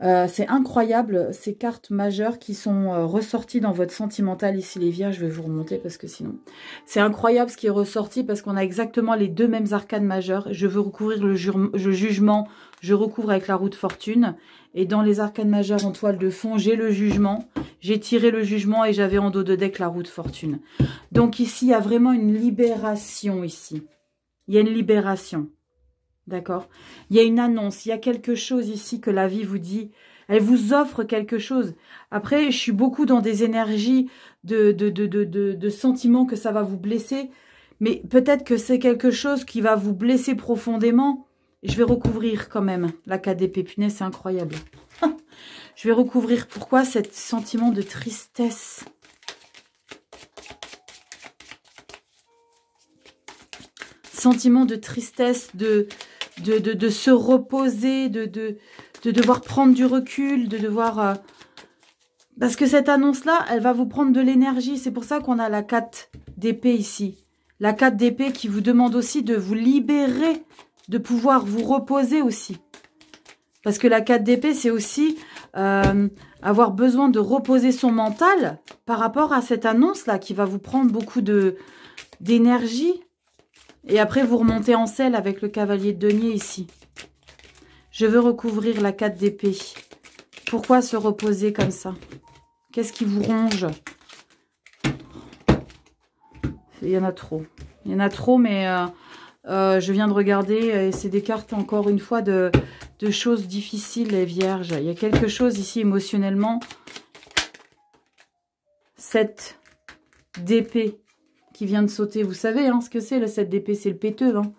C'est incroyable, ces cartes majeures qui sont ressorties dans votre sentimental ici, les vierges. Je vais vous remonter parce que sinon... C'est incroyable ce qui est ressorti parce qu'on a exactement les deux mêmes arcanes majeures. Je veux recouvrir le jugement, je recouvre avec la roue de fortune. Et dans les arcanes majeures en toile de fond, j'ai le jugement. J'ai tiré le jugement et j'avais en dos de deck la roue de fortune. Donc ici, il y a vraiment une libération ici. Il y a une libération. D'accord? Il y a une annonce, il y a quelque chose ici que la vie vous dit. Elle vous offre quelque chose. Après, je suis beaucoup dans des énergies de sentiments que ça va vous blesser. Mais peut-être que c'est quelque chose qui va vous blesser profondément. Je vais recouvrir quand même la 4 d'épée. Punaise, c'est incroyable. Je vais recouvrir. Pourquoi ce sentiment de tristesse? Sentiment de tristesse, de se reposer, de devoir prendre du recul, de devoir... Parce que cette annonce-là, elle va vous prendre de l'énergie. C'est pour ça qu'on a la 4 d'épée ici. La 4 d'épée qui vous demande aussi de vous libérer, de pouvoir vous reposer aussi. Parce que la 4 d'épée, c'est aussi avoir besoin de reposer son mental par rapport à cette annonce-là qui va vous prendre beaucoup d'énergie. Et après, vous remontez en selle avec le cavalier de denier ici. Je veux recouvrir la 4 d'épée. Pourquoi se reposer comme ça? Qu'est-ce qui vous ronge? Il y en a trop. Il y en a trop, mais je viens de regarder. Et c'est des cartes, encore une fois, de choses difficiles, les vierges. Il y a quelque chose ici, émotionnellement. 7 d'épée qui vient de sauter. Vous savez hein, ce que c'est le 7 d'épée, c'est le péteux. Hein.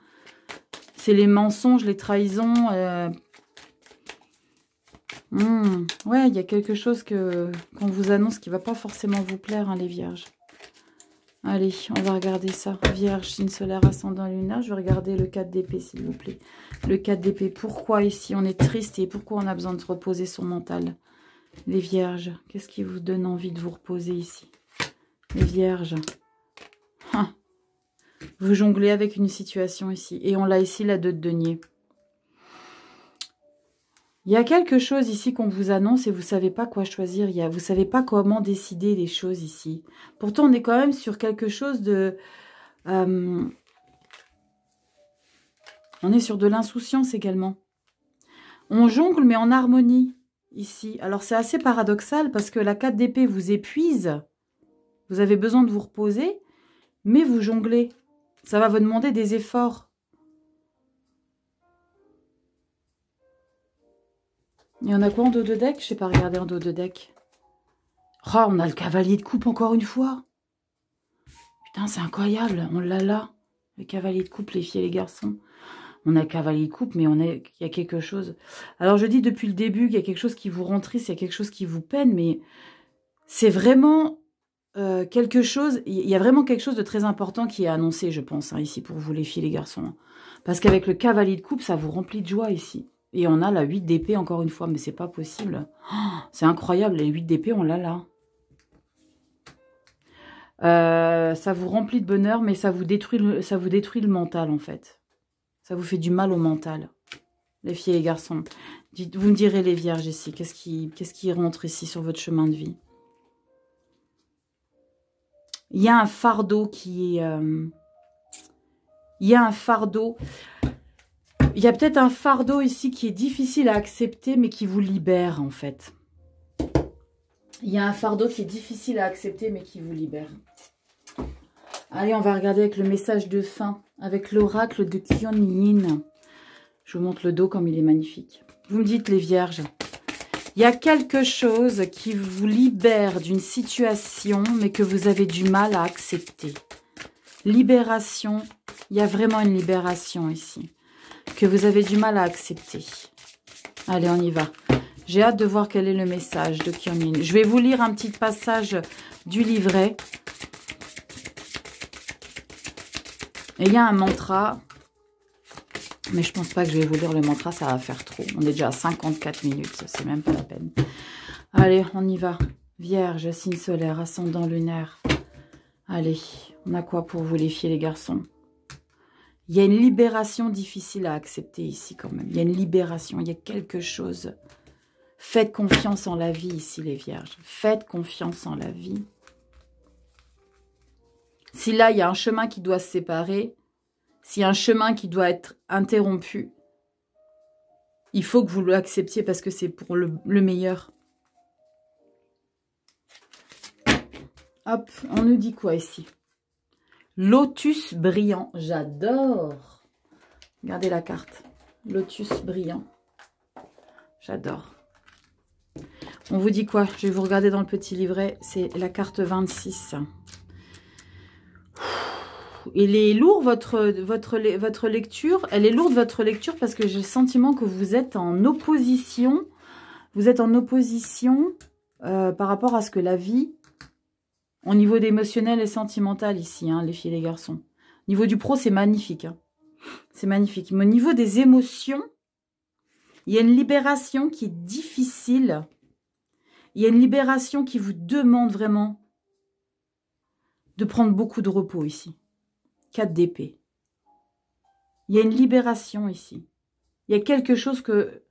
C'est les mensonges, les trahisons. Ouais, il y a quelque chose qu'on vous annonce qui ne va pas forcément vous plaire, hein, les vierges. Allez, on va regarder ça. Vierge, signe solaire, ascendant lunaire. Je vais regarder le 4 d'épée, s'il vous plaît. Le 4 d'épée. Pourquoi ici on est triste et pourquoi on a besoin de se reposer son mental? Les vierges, qu'est-ce qui vous donne envie de vous reposer ici? Les vierges. Vous jonglez avec une situation ici. Et on l'a ici, la 2 de denier. Il y a quelque chose ici qu'on vous annonce et vous ne savez pas quoi choisir. Vous ne savez pas comment décider les choses ici. Pourtant, on est quand même sur quelque chose de... on est sur de l'insouciance également. On jongle, mais en harmonie ici. Alors, c'est assez paradoxal parce que la 4 d'épée vous épuise. Vous avez besoin de vous reposer, mais vous jonglez. Ça va vous demander des efforts. Il y en a quoi en dos de deck? Je n'ai pas regardé en dos de deck. Oh, on a le cavalier de coupe encore une fois. Putain, c'est incroyable. On l'a là. Le cavalier de coupe, les filles et les garçons. On a le cavalier de coupe, mais il y a quelque chose. Alors, je dis depuis le début qu'il y a quelque chose qui vous rend triste, il y a quelque chose qui vous peine, mais c'est vraiment quelque chose... Il y a vraiment quelque chose de très important qui est annoncé, je pense, hein, ici, pour vous, les filles et les garçons. Parce qu'avec le cavalier de coupe, ça vous remplit de joie ici. Et on a la 8 d'épée encore une fois, mais c'est pas possible. Oh, c'est incroyable, les 8 d'épée, on l'a là. Ça vous remplit de bonheur, mais ça vous détruit le mental, en fait. Ça vous fait du mal au mental. Les filles et les garçons. Vous me direz, les vierges, ici, qu'est-ce qui rentre ici sur votre chemin de vie? Il y a un fardeau qui est... il y a un fardeau... Il y a peut-être un fardeau ici qui est difficile à accepter, mais qui vous libère, en fait. Il y a un fardeau qui est difficile à accepter, mais qui vous libère. Allez, on va regarder avec le message de fin, avec l'oracle de Kuan Yin. Je vous montre le dos comme il est magnifique. Vous me dites, les vierges, il y a quelque chose qui vous libère d'une situation, mais que vous avez du mal à accepter. Libération, il y a vraiment une libération ici. Que vous avez du mal à accepter. Allez, on y va. J'ai hâte de voir quel est le message de Kuan Yin. Je vais vous lire un petit passage du livret. Et il y a un mantra. Mais je pense pas que je vais vous lire le mantra, ça va faire trop. On est déjà à 54 minutes, c'est même pas la peine. Allez, on y va. Vierge, signe solaire, ascendant lunaire. Allez, on a quoi pour vous les filles et les garçons? Il y a une libération difficile à accepter ici quand même. Il y a une libération, il y a quelque chose. Faites confiance en la vie ici les vierges. Faites confiance en la vie. Si là, il y a un chemin qui doit se séparer, s'il y a un chemin qui doit être interrompu, il faut que vous l'acceptiez parce que c'est pour le meilleur. Hop, on nous dit quoi ici? Lotus brillant, j'adore. Regardez la carte. Lotus brillant. J'adore. On vous dit quoi? Je vais vous regarder dans le petit livret. C'est la carte 26. Il est lourd votre lecture. Elle est lourde votre lecture parce que j'ai le sentiment que vous êtes en opposition. Vous êtes en opposition par rapport à ce que la vie, au niveau d'émotionnel et sentimental ici, hein, les filles et les garçons. Au niveau du pro, c'est magnifique. Hein. C'est magnifique. Mais au niveau des émotions, il y a une libération qui est difficile. Il y a une libération qui vous demande vraiment de prendre beaucoup de repos ici. 4 d'épée. Il y a une libération ici. Il y a quelque chose que...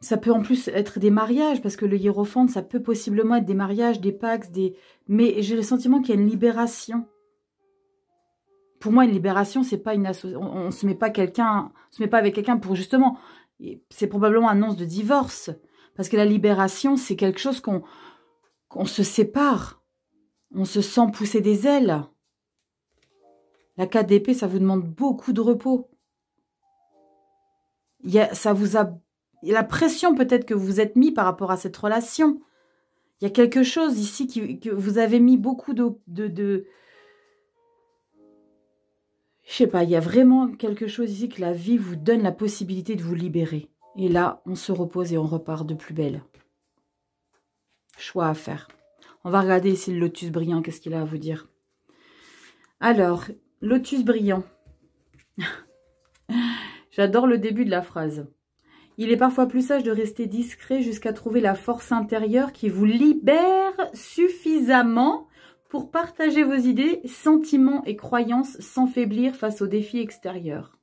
Ça peut en plus être des mariages, parce que le hiérophante, ça peut possiblement être des mariages, des pactes, des... Mais j'ai le sentiment qu'il y a une libération. Pour moi, une libération, c'est pas une association. On ne se met pas quelqu'un, on se met pas avec quelqu'un pour justement... C'est probablement annonce de divorce. Parce que la libération, c'est quelque chose qu'on se sépare. On se sent pousser des ailes. La 4 d'épée, ça vous demande beaucoup de repos. Ça vous a... La pression peut-être que vous êtes mis par rapport à cette relation. Il y a quelque chose ici que vous avez mis beaucoup de... Je sais pas, il y a vraiment quelque chose ici que la vie vous donne la possibilité de vous libérer. Et là, on se repose et on repart de plus belle. Choix à faire. On va regarder ici le lotus brillant, qu'est-ce qu'il a à vous dire. Alors, lotus brillant. J'adore le début de la phrase. Il est parfois plus sage de rester discret jusqu'à trouver la force intérieure qui vous libère suffisamment pour partager vos idées, sentiments et croyances sans faiblir face aux défis extérieurs.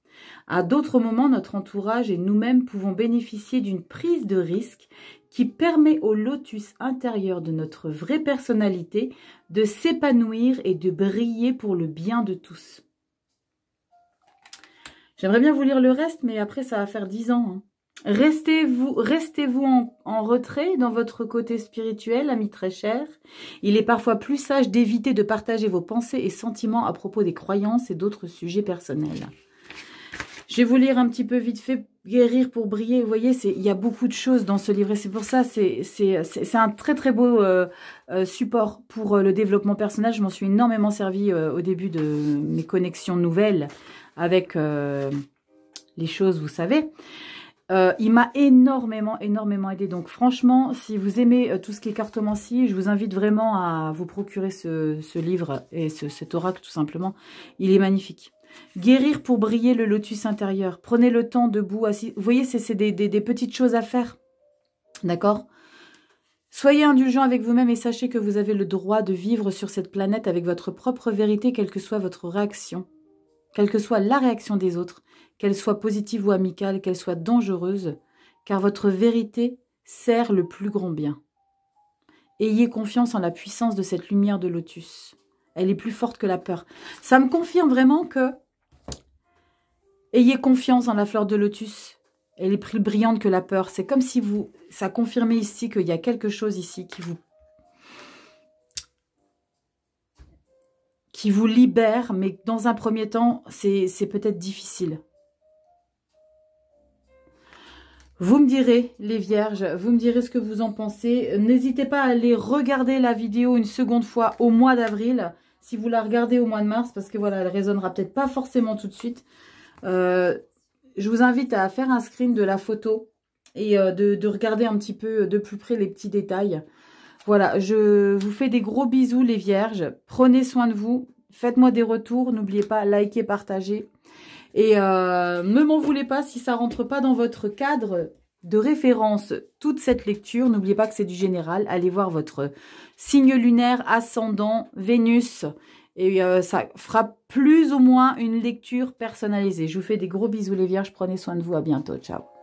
À d'autres moments, notre entourage et nous-mêmes pouvons bénéficier d'une prise de risque qui permet au lotus intérieur de notre vraie personnalité de s'épanouir et de briller pour le bien de tous. J'aimerais bien vous lire le reste, mais après ça va faire 10 ans. Hein. Restez-vous en retrait dans votre côté spirituel, amis très chers. Il est parfois plus sage d'éviter de partager vos pensées et sentiments à propos des croyances et d'autres sujets personnels. Je vais vous lire un petit peu vite fait, guérir pour briller. Vous voyez, il y a beaucoup de choses dans ce livret. C'est pour ça, c'est un très très beau support pour le développement personnel. Je m'en suis énormément servi au début de mes connexions nouvelles avec les choses, vous savez. Il m'a énormément aidé. Donc franchement, si vous aimez tout ce qui est cartomancie, je vous invite vraiment à vous procurer ce livre et cet oracle tout simplement. Il est magnifique. Guérir pour briller le lotus intérieur. Prenez le temps debout, assis. Vous voyez, c'est des petites choses à faire. D'accord ? Soyez indulgent avec vous-même et sachez que vous avez le droit de vivre sur cette planète avec votre propre vérité, quelle que soit votre réaction. Quelle que soit la réaction des autres, qu'elle soit positive ou amicale, qu'elle soit dangereuse, car votre vérité sert le plus grand bien. Ayez confiance en la puissance de cette lumière de lotus. Elle est plus forte que la peur. Ça me confirme vraiment que ayez confiance en la fleur de lotus. Elle est plus brillante que la peur. C'est comme si ça confirmait ici qu'il y a quelque chose ici qui vous libère, mais dans un premier temps, c'est peut-être difficile. Vous me direz, les vierges, vous me direz ce que vous en pensez. N'hésitez pas à aller regarder la vidéo une seconde fois au mois d'avril, si vous la regardez au mois de mars, parce que voilà, elle résonnera peut-être pas forcément tout de suite. Je vous invite à faire un screen de la photo et de regarder un petit peu de plus près les petits détails. Voilà, je vous fais des gros bisous, les vierges. Prenez soin de vous. Faites-moi des retours. N'oubliez pas, likez, partagez. Et ne m'en voulez pas si ça rentre pas dans votre cadre de référence toute cette lecture. N'oubliez pas que c'est du général. Allez voir votre signe lunaire, ascendant, Vénus. Et ça fera plus ou moins une lecture personnalisée. Je vous fais des gros bisous les vierges. Prenez soin de vous. À bientôt. Ciao.